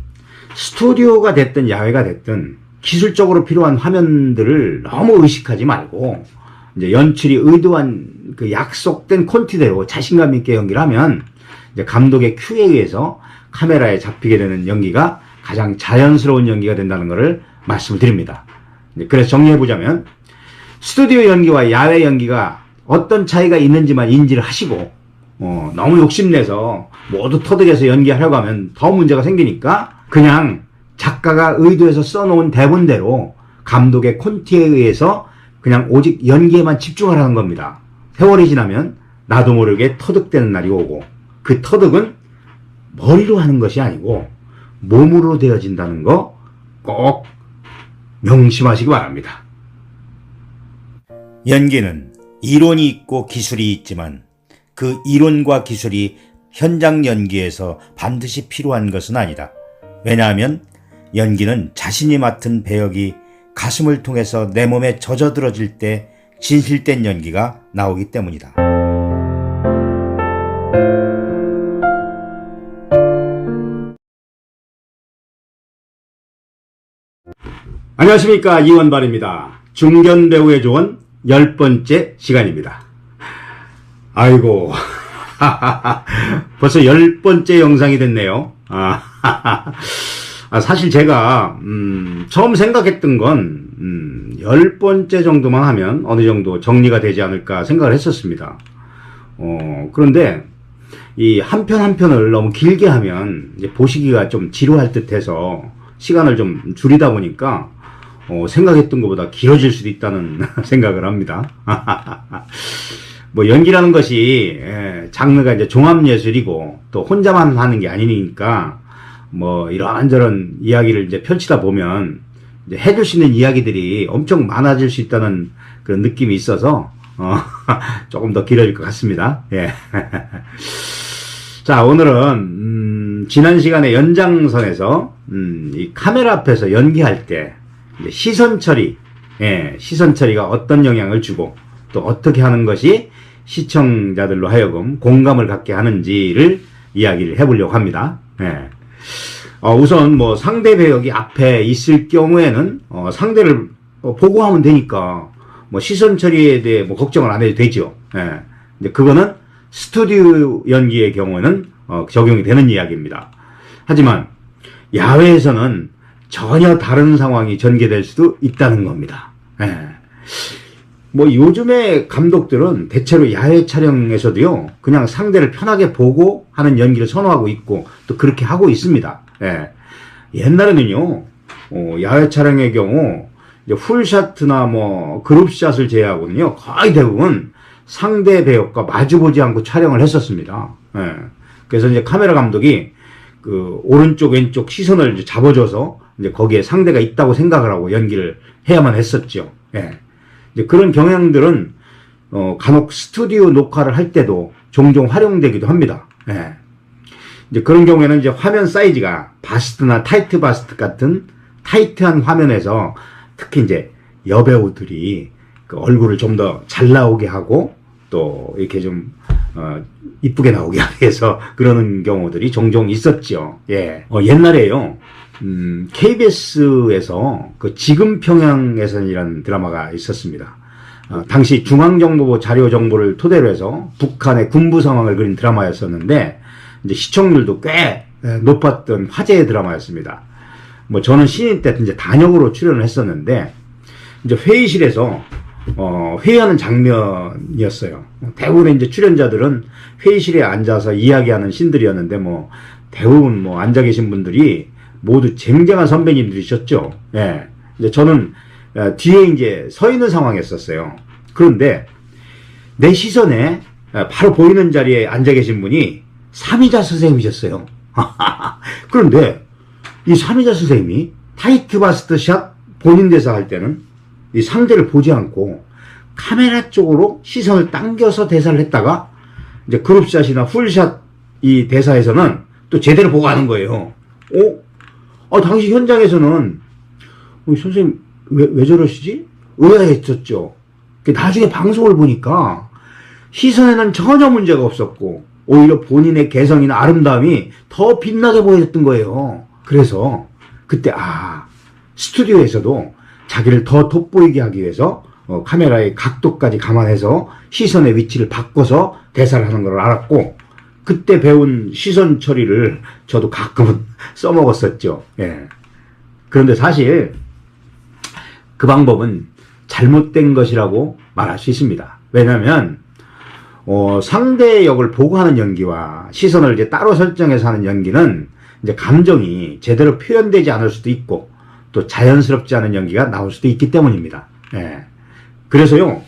스튜디오가 됐든 야외가 됐든 기술적으로 필요한 화면들을 너무 의식하지 말고 이제 연출이 의도한 그 약속된 콘티대로 자신감 있게 연기를 하면 이제 감독의 큐에 의해서 카메라에 잡히게 되는 연기가 가장 자연스러운 연기가 된다는 것을 말씀을 드립니다. 그래서 정리해보자면 스튜디오 연기와 야외 연기가 어떤 차이가 있는지만 인지를 하시고 너무 욕심내서 모두 터득해서 연기하려고 하면 더 문제가 생기니까 그냥 작가가 의도해서 써놓은 대본대로 감독의 콘티에 의해서 그냥 오직 연기에만 집중하라는 겁니다. 세월이 지나면 나도 모르게 터득되는 날이 오고 그 터득은 머리로 하는 것이 아니고 몸으로 되어진다는 거 꼭 명심하시기 바랍니다. 연기는 이론이 있고 기술이 있지만 그 이론과 기술이 현장 연기에서 반드시 필요한 것은 아니다. 왜냐하면 연기는 자신이 맡은 배역이 가슴을 통해서 내 몸에 젖어들어질 때 진실된 연기가 나오기 때문이다. 안녕하십니까, 이원발입니다. 중견 배우의 조언 10번째 시간입니다. 아이고 벌써 10번째 영상이 됐네요. 사실 제가 처음 생각했던 건 10번째 정도만 하면 어느 정도 정리가 되지 않을까 생각을 했었습니다. 그런데 이 한 편 한 편을 너무 길게 하면 이제 보시기가 좀 지루할 듯해서 시간을 좀 줄이다 보니까 생각했던 것보다 길어질 수도 있다는 생각을 합니다. 뭐 연기라는 것이 장르가 이제 종합예술이고 또 혼자만 하는 게 아니니까 뭐 이런저런 이야기를 이제 펼치다 보면 이제 해줄 수 있는 이야기들이 엄청 많아질 수 있다는 그런 느낌이 있어서 조금 더 길어질 것 같습니다. 예. 자, 오늘은 지난 시간에 연장선에서 이 카메라 앞에서 연기할 때 이제 시선 처리, 시선 처리가 어떤 영향을 주고 또 어떻게 하는 것이 시청자들로 하여금 공감을 갖게 하는지를 이야기를 해보려고 합니다. 우선 뭐 상대 배역이 앞에 있을 경우에는 상대를 보고 하면 되니까 뭐 시선 처리에 대해 뭐 걱정을 안 해도 되죠. 근데 그거는 스튜디오 연기의 경우에는 적용이 되는 이야기입니다. 하지만 야외에서는 전혀 다른 상황이 전개될 수도 있다는 겁니다. 뭐 요즘에 감독들은 대체로 야외 촬영에서도요 그냥 상대를 편하게 보고 하는 연기를 선호하고 있고 또 그렇게 하고 있습니다. 옛날에는요 야외 촬영의 경우 이제 풀샷이나 뭐 그룹샷을 제외하고는요 거의 대부분 상대 배역과 마주보지 않고 촬영을 했었습니다. 그래서 이제 카메라 감독이 그 오른쪽 왼쪽 시선을 이제 잡아줘서 이제 거기에 상대가 있다고 생각을 하고 연기를 해야만 했었죠. 이제 그런 경향들은 간혹 스튜디오 녹화를 할 때도 종종 활용되기도 합니다. 이제 그런 경우에는 이제 화면 사이즈가 바스트나 타이트 바스트 같은 타이트한 화면에서 특히 이제 여배우들이 그 얼굴을 좀 더 잘 나오게 하고 또 이렇게 좀 이쁘게 나오게 하기 위해서 그러는 경우들이 종종 있었죠. 옛날에요. KBS에서 그 지금 평양에선이라는 드라마가 있었습니다. 당시 중앙정보부 자료 정보를 토대로 해서 북한의 군부 상황을 그린 드라마였었는데 이제 시청률도 꽤 높았던 화제의 드라마였습니다. 뭐 저는 신인 때 이제 단역으로 출연을 했었는데 이제 회의실에서 회의하는 장면이었어요. 대부분의 이제 출연자들은 회의실에 앉아서 이야기하는 신들이었는데 뭐 대부분 뭐 앉아 계신 분들이 모두 쟁쟁한 선배님들이셨죠. 이제 저는 뒤에 이제 서 있는 상황이었었어요. 그런데 내 시선에 바로 보이는 자리에 앉아 계신 분이 삼이자 선생님이셨어요. 그런데 이 삼이자 선생님이 타이트 바스트 샷 본인 대사 할 때는 이 상대를 보지 않고 카메라 쪽으로 시선을 당겨서 대사를 했다가 이제 그룹샷이나 풀샷 이 대사에서는 또 제대로 보고 하는 거예요. 당시 현장에서는 선생님 왜 저러시지? 의아했었죠. 나중에 방송을 보니까 시선에는 전혀 문제가 없었고 오히려 본인의 개성이나 아름다움이 더 빛나게 보였던 거예요. 그래서 그때 스튜디오에서도 자기를 더 돋보이게 하기 위해서 카메라의 각도까지 감안해서 시선의 위치를 바꿔서 대사를 하는 걸 알았고 그때 배운 시선 처리를 저도 가끔은 써먹었었죠. 예. 그런데 사실 그 방법은 잘못된 것이라고 말할 수 있습니다. 왜냐하면 상대의 역을 보고 하는 연기와 시선을 이제 따로 설정해서 하는 연기는 이제 감정이 제대로 표현되지 않을 수도 있고 또 자연스럽지 않은 연기가 나올 수도 있기 때문입니다. 예. 그래서요,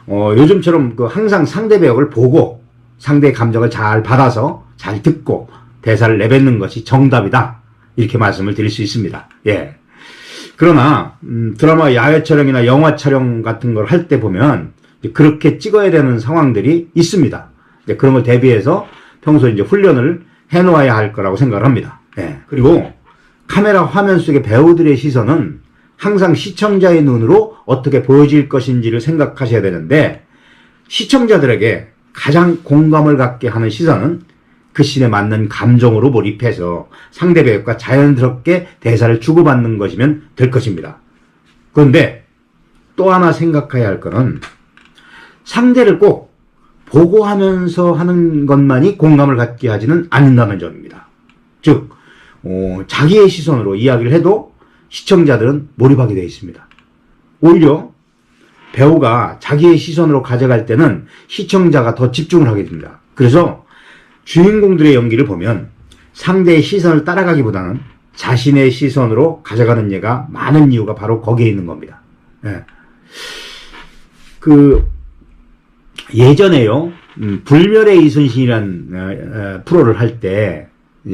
요즘처럼 항상 상대 배역을 보고 상대의 감정을 잘 받아서 잘 듣고 대사를 내뱉는 것이 정답이다. 이렇게 말씀을 드릴 수 있습니다. 예. 그러나, 드라마 야외 촬영이나 영화 촬영 같은 걸 할 때 보면 그렇게 찍어야 되는 상황들이 있습니다. 이제 그런 걸 대비해서 평소에 이제 훈련을 해 놓아야 할 거라고 생각을 합니다. 예. 그리고 카메라 화면 속의 배우들의 시선은 항상 시청자의 눈으로 어떻게 보여질 것인지를 생각하셔야 되는데 시청자들에게 가장 공감을 갖게 하는 시선은 그 씬에 맞는 감정으로 몰입해서 상대 배우가 자연스럽게 대사를 주고받는 것이면 될 것입니다. 그런데 또 하나 생각해야 할 것은 상대를 꼭 보고 하면서 하는 것만이 공감을 갖게 하지는 않는다는 점입니다. 즉 자기의 시선으로 이야기를 해도 시청자들은 몰입하게 되어 있습니다. 오히려 배우가 자기의 시선으로 가져갈 때는 시청자가 더 집중을 하게 됩니다. 그래서 주인공들의 연기를 보면 상대의 시선을 따라가기보다는 자신의 시선으로 가져가는 예가 많은 이유가 바로 거기에 있는 겁니다. 예. 예전에요, 불멸의 이순신이라는 프로를 할 때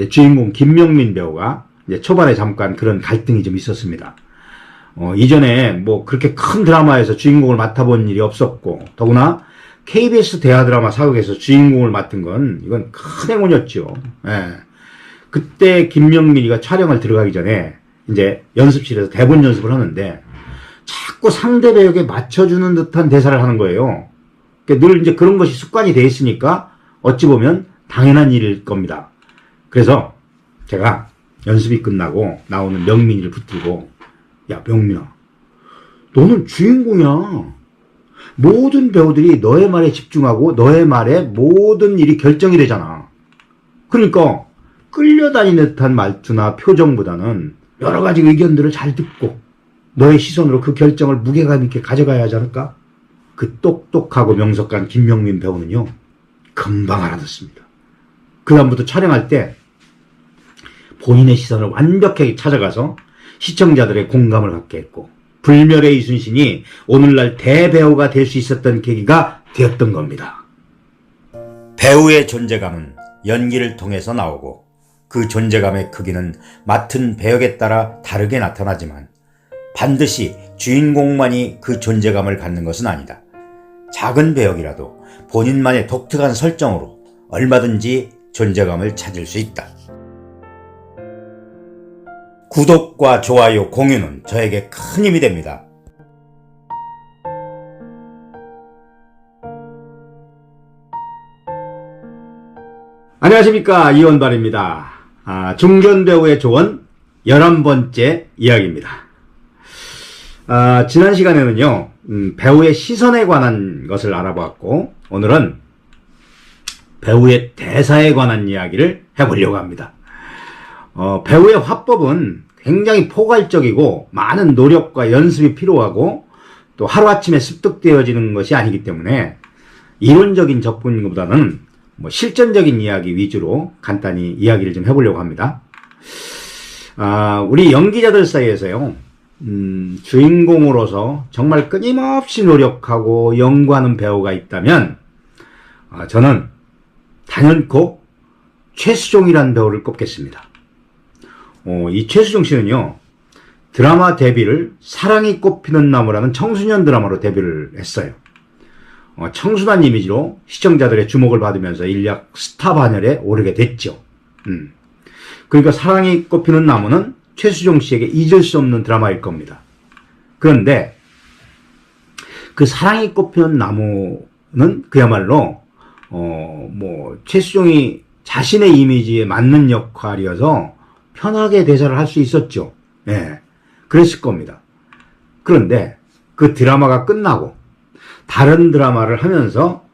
주인공 김명민 배우가 이제 초반에 잠깐 그런 갈등이 좀 있었습니다. 이전에 그렇게 큰 드라마에서 주인공을 맡아본 일이 없었고, 더구나 KBS 대하 드라마 사극에서 주인공을 맡은 건 이건 큰 행운이었죠. 예. 그때 김명민이가 촬영을 들어가기 전에 이제 연습실에서 대본 연습을 하는데 자꾸 상대 배역에 맞춰주는 듯한 대사를 하는 거예요. 늘 이제 그런 것이 습관이 돼 있으니까 어찌 보면 당연한 일일 겁니다. 그래서 제가 연습이 끝나고 나오는 명민이를 붙들고, 야 명민아, 너는 주인공이야. 모든 배우들이 너의 말에 집중하고 너의 말에 모든 일이 결정이 되잖아. 그러니까 끌려다니는 듯한 말투나 표정보다는 여러 가지 의견들을 잘 듣고 너의 시선으로 그 결정을 무게감 있게 가져가야 하지 않을까? 그 똑똑하고 명석한 김명민 배우는요, 금방 알아듣습니다. 그 다음부터 촬영할 때 본인의 시선을 완벽하게 찾아가서 시청자들의 공감을 갖게 했고, 불멸의 이순신이 오늘날 대배우가 될 수 있었던 계기가 되었던 겁니다. 배우의 존재감은 연기를 통해서 나오고 그 존재감의 크기는 맡은 배역에 따라 다르게 나타나지만 반드시 주인공만이 그 존재감을 갖는 것은 아니다. 작은 배역이라도 본인만의 독특한 설정으로 얼마든지 존재감을 찾을 수 있다. 구독과 좋아요, 공유는 저에게 큰 힘이 됩니다. 안녕하십니까, 이원발입니다. 중견배우의 조언 11번째 이야기입니다. 지난 시간에는요, 배우의 시선에 관한 것을 알아보았고, 오늘은 배우의 대사에 관한 이야기를 해보려고 합니다. 배우의 화법은 굉장히 포괄적이고 많은 노력과 연습이 필요하고 또 하루아침에 습득되어지는 것이 아니기 때문에 이론적인 접근보다는 실전적인 이야기 위주로 간단히 이야기를 좀 해보려고 합니다. 우리 연기자들 사이에서요, 주인공으로서 정말 끊임없이 노력하고 연구하는 배우가 있다면, 저는 단연코 최수종이라는 배우를 꼽겠습니다. 이 최수종 씨는요, 드라마 데뷔를 사랑이 꽃피는 나무라는 청소년 드라마로 데뷔를 했어요. 청순한 이미지로 시청자들의 주목을 받으면서 인력 스타 반열에 오르게 됐죠. 그러니까 사랑이 꽃피는 나무는 최수종 씨에게 잊을 수 없는 드라마일 겁니다. 그런데 그 사랑이 꽃피는 나무는 그야말로 최수종이 자신의 이미지에 맞는 역할이어서 편하게 대사를 할 수 있었죠. 예, 그랬을 겁니다. 그런데 그 드라마가 끝나고 다른 드라마를 하면서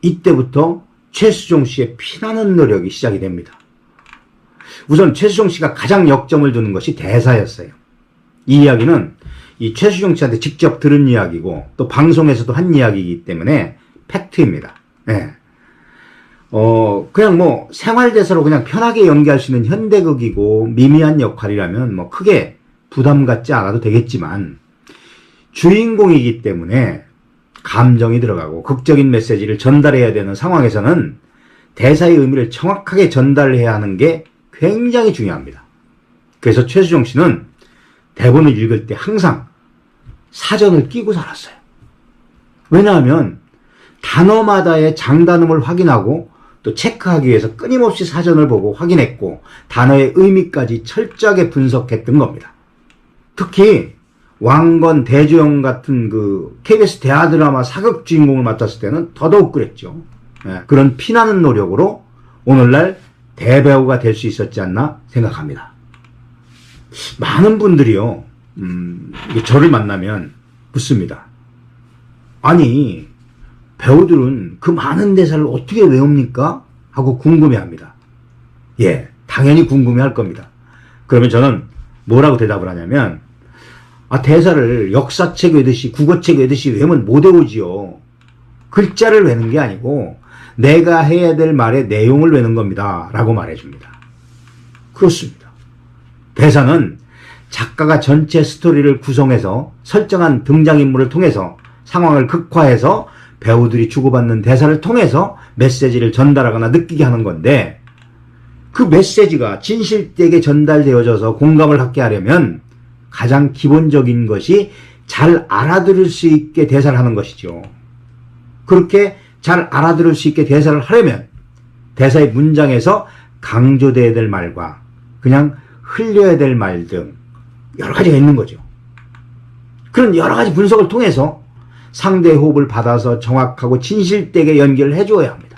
이때부터 최수종 씨의 피나는 노력이 시작이 됩니다. 우선 최수종 씨가 가장 역점을 두는 것이 대사였어요. 이 이야기는 이 최수종 씨한테 직접 들은 이야기고 또 방송에서도 한 이야기이기 때문에 팩트입니다. 예. 그냥 생활대사로 그냥 편하게 연기할 수 있는 현대극이고 미미한 역할이라면 크게 부담 갖지 않아도 되겠지만 주인공이기 때문에 감정이 들어가고 극적인 메시지를 전달해야 되는 상황에서는 대사의 의미를 정확하게 전달해야 하는 게 굉장히 중요합니다. 그래서 최수종 씨는 대본을 읽을 때 항상 사전을 끼고 살았어요. 왜냐하면 단어마다의 장단음을 확인하고 또 체크하기 위해서 끊임없이 사전을 보고 확인했고 단어의 의미까지 철저하게 분석했던 겁니다. 특히 왕건, 대조영 같은 그 KBS 대하 드라마 사극 주인공을 맡았을 때는 더더욱 그랬죠. 그런 피나는 노력으로 오늘날 대배우가 될 수 있었지 않나 생각합니다. 많은 분들이요, 저를 만나면 묻습니다. 아니, 배우들은 그 많은 대사를 어떻게 외웁니까? 하고 궁금해합니다. 예, 당연히 궁금해할 겁니다. 그러면 저는 뭐라고 대답을 하냐면, 대사를 역사책 외듯이 국어책 외듯이 외우면 못 외우지요. 글자를 외는 게 아니고 내가 해야 될 말의 내용을 외는 겁니다. 라고 말해줍니다. 그렇습니다. 대사는 작가가 전체 스토리를 구성해서 설정한 등장인물을 통해서 상황을 극화해서 배우들이 주고받는 대사를 통해서 메시지를 전달하거나 느끼게 하는 건데 그 메시지가 진실되게 전달되어져서 공감을 갖게 하려면 가장 기본적인 것이 잘 알아들을 수 있게 대사를 하는 것이죠. 그렇게 잘 알아들을 수 있게 대사를 하려면 대사의 문장에서 강조되어야 될 말과 그냥 흘려야 될 말 등 여러 가지가 있는 거죠. 그런 여러 가지 분석을 통해서 상대의 호흡을 받아서 정확하고 진실되게 연기를 해줘야 합니다.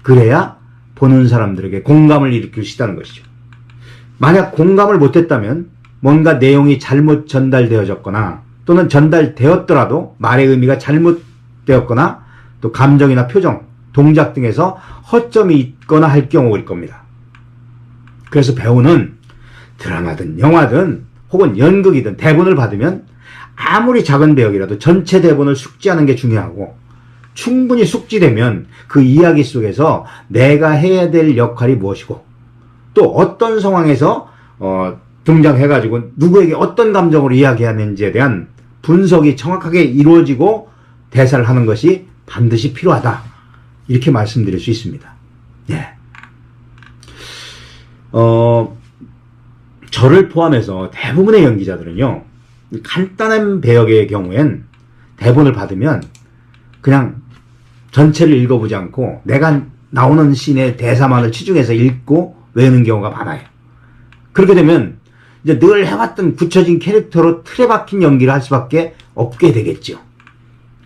그래야 보는 사람들에게 공감을 일으킬 수 있다는 것이죠. 만약 공감을 못했다면 뭔가 내용이 잘못 전달되어졌거나 또는 전달되었더라도 말의 의미가 잘못되었거나 또 감정이나 표정, 동작 등에서 허점이 있거나 할 경우일 겁니다. 그래서 배우는 드라마든 영화든 혹은 연극이든 대본을 받으면 아무리 작은 배역이라도 전체 대본을 숙지하는 게 중요하고 충분히 숙지되면 그 이야기 속에서 내가 해야 될 역할이 무엇이고 또 어떤 상황에서 등장해가지고 누구에게 어떤 감정으로 이야기하는지에 대한 분석이 정확하게 이루어지고 대사를 하는 것이 반드시 필요하다. 이렇게 말씀드릴 수 있습니다. 예. 저를 포함해서 대부분의 연기자들은요, 간단한 배역의 경우엔 대본을 받으면 그냥 전체를 읽어보지 않고 내가 나오는 씬의 대사만을 치중해서 읽고 외우는 경우가 많아요. 그렇게 되면 이제 늘 해왔던 굳혀진 캐릭터로 틀에 박힌 연기를 할 수밖에 없게 되겠죠.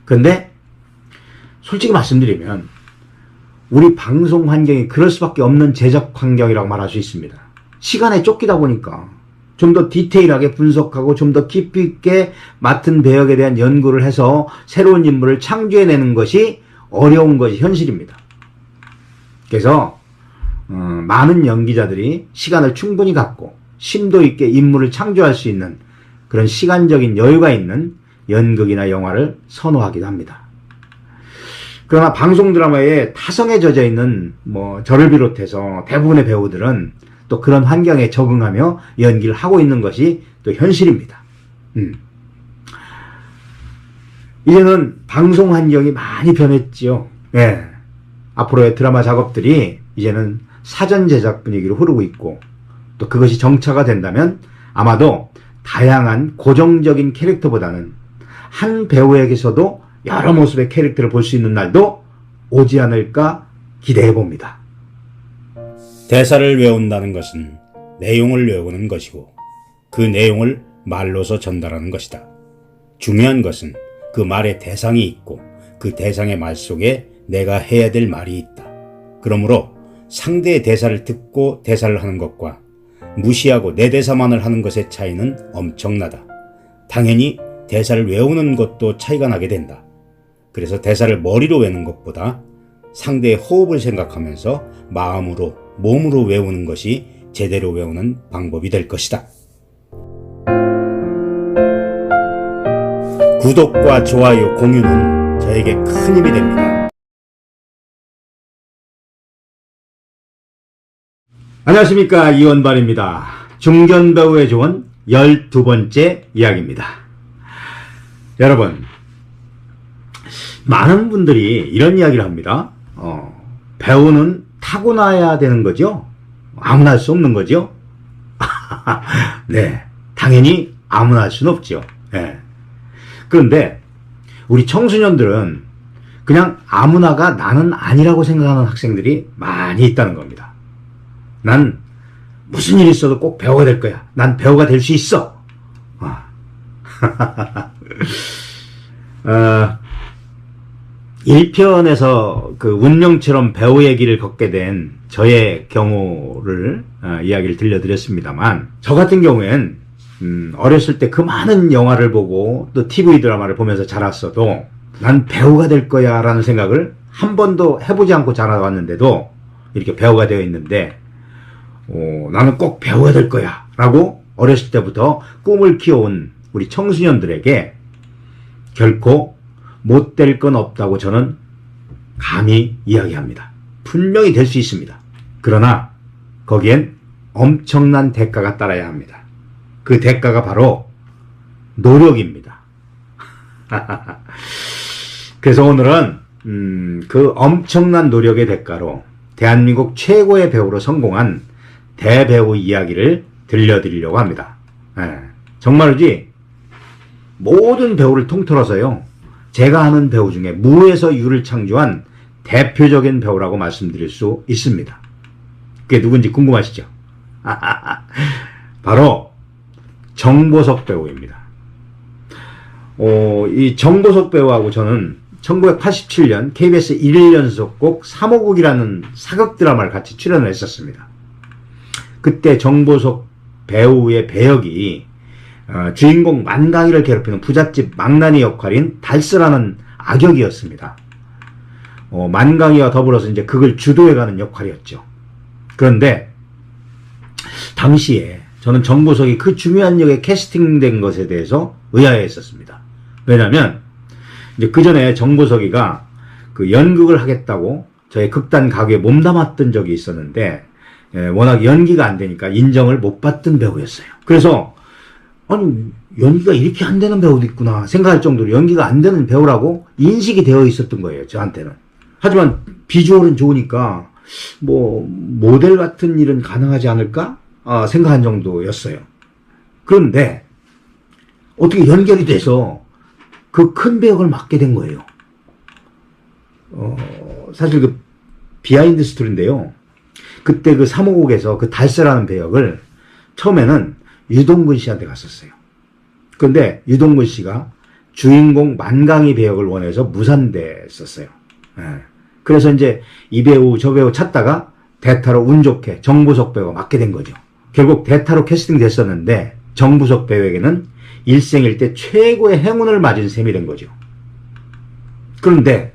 그런데 솔직히 말씀드리면 우리 방송 환경이 그럴 수밖에 없는 제작 환경이라고 말할 수 있습니다. 시간에 쫓기다 보니까 좀 더 디테일하게 분석하고 좀 더 깊이 있게 맡은 배역에 대한 연구를 해서 새로운 인물을 창조해내는 것이 어려운 것이 현실입니다. 그래서 많은 연기자들이 시간을 충분히 갖고 심도 있게 인물을 창조할 수 있는 그런 시간적인 여유가 있는 연극이나 영화를 선호하기도 합니다. 그러나 방송 드라마에 타성에 젖어 있는 저를 비롯해서 대부분의 배우들은 또 그런 환경에 적응하며 연기를 하고 있는 것이 또 현실입니다. 이제는 방송 환경이 많이 변했지요. 예. 앞으로의 드라마 작업들이 이제는 사전 제작 분위기로 흐르고 있고, 또 그것이 정차가 된다면 아마도 다양한 고정적인 캐릭터보다는 한 배우에게서도 여러 모습의 캐릭터를 볼 수 있는 날도 오지 않을까 기대해 봅니다. 대사를 외운다는 것은 내용을 외우는 것이고 그 내용을 말로서 전달하는 것이다. 중요한 것은 그 말의 대상이 있고 그 대상의 말 속에 내가 해야 될 말이 있다. 그러므로 상대의 대사를 듣고 대사를 하는 것과 무시하고 내 대사만을 하는 것의 차이는 엄청나다. 당연히 대사를 외우는 것도 차이가 나게 된다. 그래서 대사를 머리로 외우는 것보다 상대의 호흡을 생각하면서 마음으로, 몸으로 외우는 것이 제대로 외우는 방법이 될 것이다. 구독과 좋아요, 공유는 저에게 큰 힘이 됩니다. 안녕하십니까, 이원발입니다. 중견배우의 조언 12번째 이야기입니다. 여러분, 많은 분들이 이런 이야기를 합니다. 배우는 타고나야 되는 거죠? 아무나 할 수 없는 거죠? 네, 당연히 아무나 할 수는 없죠. 네. 그런데 우리 청소년들은 그냥 아무나가 나는 아니라고 생각하는 학생들이 많이 있다는 겁니다. 난 무슨 일이 있어도 꼭 배우가 될 거야. 난 배우가 될 수 있어. 1편에서 그 운명처럼 배우의 길을 걷게 된 저의 경우를 이야기를 들려드렸습니다만, 저 같은 경우엔 어렸을 때 그 많은 영화를 보고 또 TV 드라마를 보면서 자랐어도 난 배우가 될 거야 라는 생각을 한 번도 해보지 않고 자라왔는데도 이렇게 배우가 되어 있는데, 나는 꼭 배우가 될 거야 라고 어렸을 때부터 꿈을 키워온 우리 청소년들에게 결코 못 될 건 없다고 저는 감히 이야기합니다. 분명히 될 수 있습니다. 그러나 거기엔 엄청난 대가가 따라야 합니다. 그 대가가 바로 노력입니다. 그래서 오늘은 그 엄청난 노력의 대가로 대한민국 최고의 배우로 성공한 대배우 이야기를 들려드리려고 합니다. 정말이지 모든 배우를 통틀어서요, 제가 아는 배우 중에 무에서 유를 창조한 대표적인 배우라고 말씀드릴 수 있습니다. 그게 누군지 궁금하시죠? 바로 정보석 배우입니다. 이 정보석 배우하고 저는 1987년 KBS 1연속곡 3호국이라는 사극 드라마를 같이 출연을 했었습니다. 그때 정보석 배우의 배역이 주인공 만강이를 괴롭히는 부잣집 망나니 역할인 달스라는 악역이었습니다. 만강이와 더불어서 이제 그걸 주도해가는 역할이었죠. 그런데 당시에 저는 정보석이 그 중요한 역에 캐스팅된 것에 대해서 의아해했었습니다. 왜냐하면 이제 그 전에 정보석이가 그 연극을 하겠다고 저의 극단 가게에 몸담았던 적이 있었는데, 워낙 연기가 안 되니까 인정을 못 받던 배우였어요. 그래서 아니, 연기가 이렇게 안 되는 배우도 있구나 생각할 정도로 연기가 안 되는 배우라고 인식이 되어 있었던 거예요, 저한테는. 하지만 비주얼은 좋으니까 뭐 모델 같은 일은 가능하지 않을까 생각한 정도였어요. 그런데 어떻게 연결이 돼서 그 큰 배역을 맡게 된 거예요. 사실 그 비하인드 스토리인데요, 그때 그 3호국에서 그 달세라는 배역을 처음에는 유동근 씨한테 갔었어요. 그런데 유동근 씨가 주인공 만강이 배역을 원해서 무산됐었어요. 그래서 이제 이 배우 저 배우 찾다가 대타로 운 좋게 정보석 배우가 맡게 된 거죠. 결국 대타로 캐스팅 됐었는데 정보석 배우에게는 일생일대 최고의 행운을 맞은 셈이 된 거죠. 그런데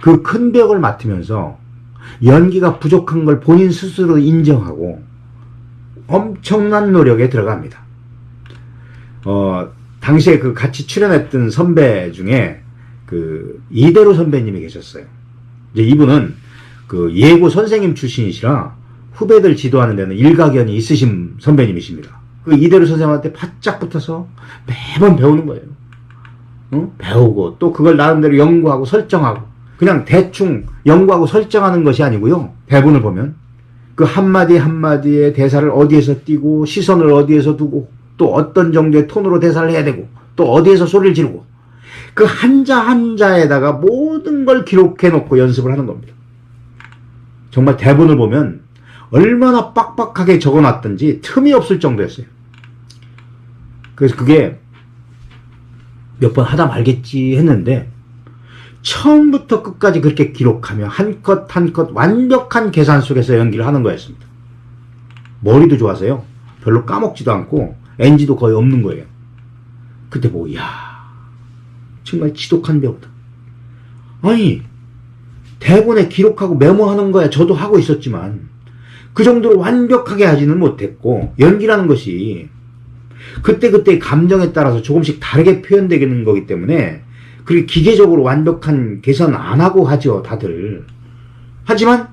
그 큰 배역을 맡으면서 연기가 부족한 걸 본인 스스로 인정하고 엄청난 노력에 들어갑니다. 당시에 그 같이 출연했던 선배 중에 그 이대로 선배님이 계셨어요. 이제 이분은 그 예고 선생님 출신이시라 후배들 지도하는 데는 일가견이 있으신 선배님이십니다. 그 이대로 선생님한테 바짝 붙어서 매번 배우는 거예요. 배우고 또 그걸 나름대로 연구하고 설정하고, 그냥 대충 연구하고 설정하는 것이 아니고요. 대본을 보면 그 한마디 한마디의 대사를 어디에서 띄고 시선을 어디에서 두고 또 어떤 정도의 톤으로 대사를 해야 되고 또 어디에서 소리를 지르고 그 한자 한자에다가 모든 걸 기록해 놓고 연습을 하는 겁니다. 정말 대본을 보면 얼마나 빡빡하게 적어놨던지 틈이 없을 정도였어요. 그래서 그게 몇 번 하다 말겠지 했는데 처음부터 끝까지 그렇게 기록하며 한 컷 한 컷 완벽한 계산 속에서 연기를 하는 거였습니다. 머리도 좋아서요. 별로 까먹지도 않고 NG도 거의 없는 거예요. 그때 보고 이야 정말 지독한 배우다. 아니 대본에 기록하고 메모하는 거야 저도 하고 있었지만 그 정도로 완벽하게 하지는 못했고 연기라는 것이 그때그때의 감정에 따라서 조금씩 다르게 표현되는 거기 때문에 그렇게 기계적으로 완벽한 계산 안 하고 하죠 다들. 하지만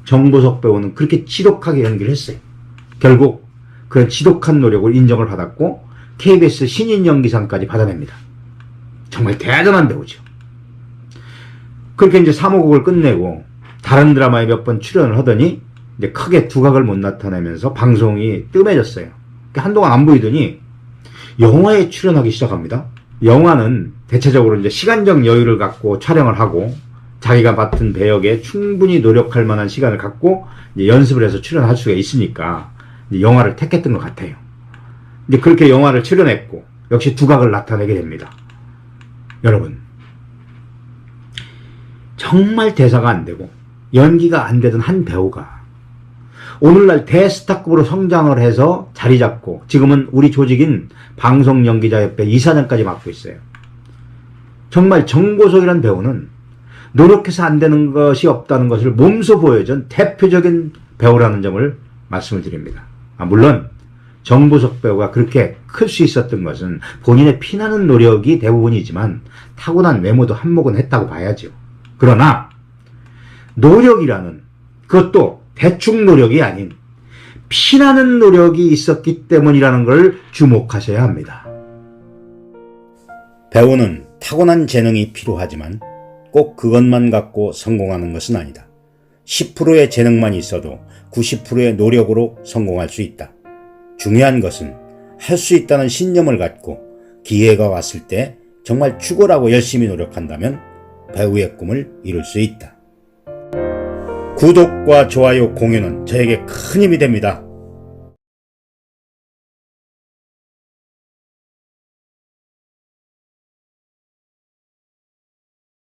정보석 배우는 그렇게 지독하게 연기를 했어요. 결국 그런 지독한 노력을 인정을 받았고 KBS 신인 연기상까지 받아냅니다. 정말 대단한 배우죠. 그렇게 이제 3호극을 끝내고 다른 드라마에 몇 번 출연을 하더니 이제 크게 두각을 못 나타내면서 방송이 뜸해졌어요. 한동안 안 보이더니 영화에 출연하기 시작합니다. 영화는 대체적으로 이제 시간적 여유를 갖고 촬영을 하고 자기가 맡은 배역에 충분히 노력할 만한 시간을 갖고 이제 연습을 해서 출연할 수가 있으니까 이제 영화를 택했던 것 같아요. 이제 그렇게 영화를 출연했고 역시 두각을 나타내게 됩니다. 여러분 정말 대사가 안 되고 연기가 안 되던 한 배우가 오늘날 대스타급으로 성장을 해서 자리 잡고 지금은 우리 조직인 방송연기자협회 이사장까지 맡고 있어요. 정말 정보석이라는 배우는 노력해서 안 되는 것이 없다는 것을 몸소 보여준 대표적인 배우라는 점을 말씀을 드립니다. 물론 정보석 배우가 그렇게 클 수 있었던 것은 본인의 피나는 노력이 대부분이지만 타고난 외모도 한몫은 했다고 봐야죠. 그러나 노력이라는 그것도 대충 노력이 아닌 피나는 노력이 있었기 때문이라는 걸 주목하셔야 합니다. 배우는 타고난 재능이 필요하지만 꼭 그것만 갖고 성공하는 것은 아니다. 10%의 재능만 있어도 90%의 노력으로 성공할 수 있다. 중요한 것은 할 수 있다는 신념을 갖고 기회가 왔을 때 정말 죽어라고 열심히 노력한다면 배우의 꿈을 이룰 수 있다. 구독과 좋아요, 공유는 저에게 큰 힘이 됩니다.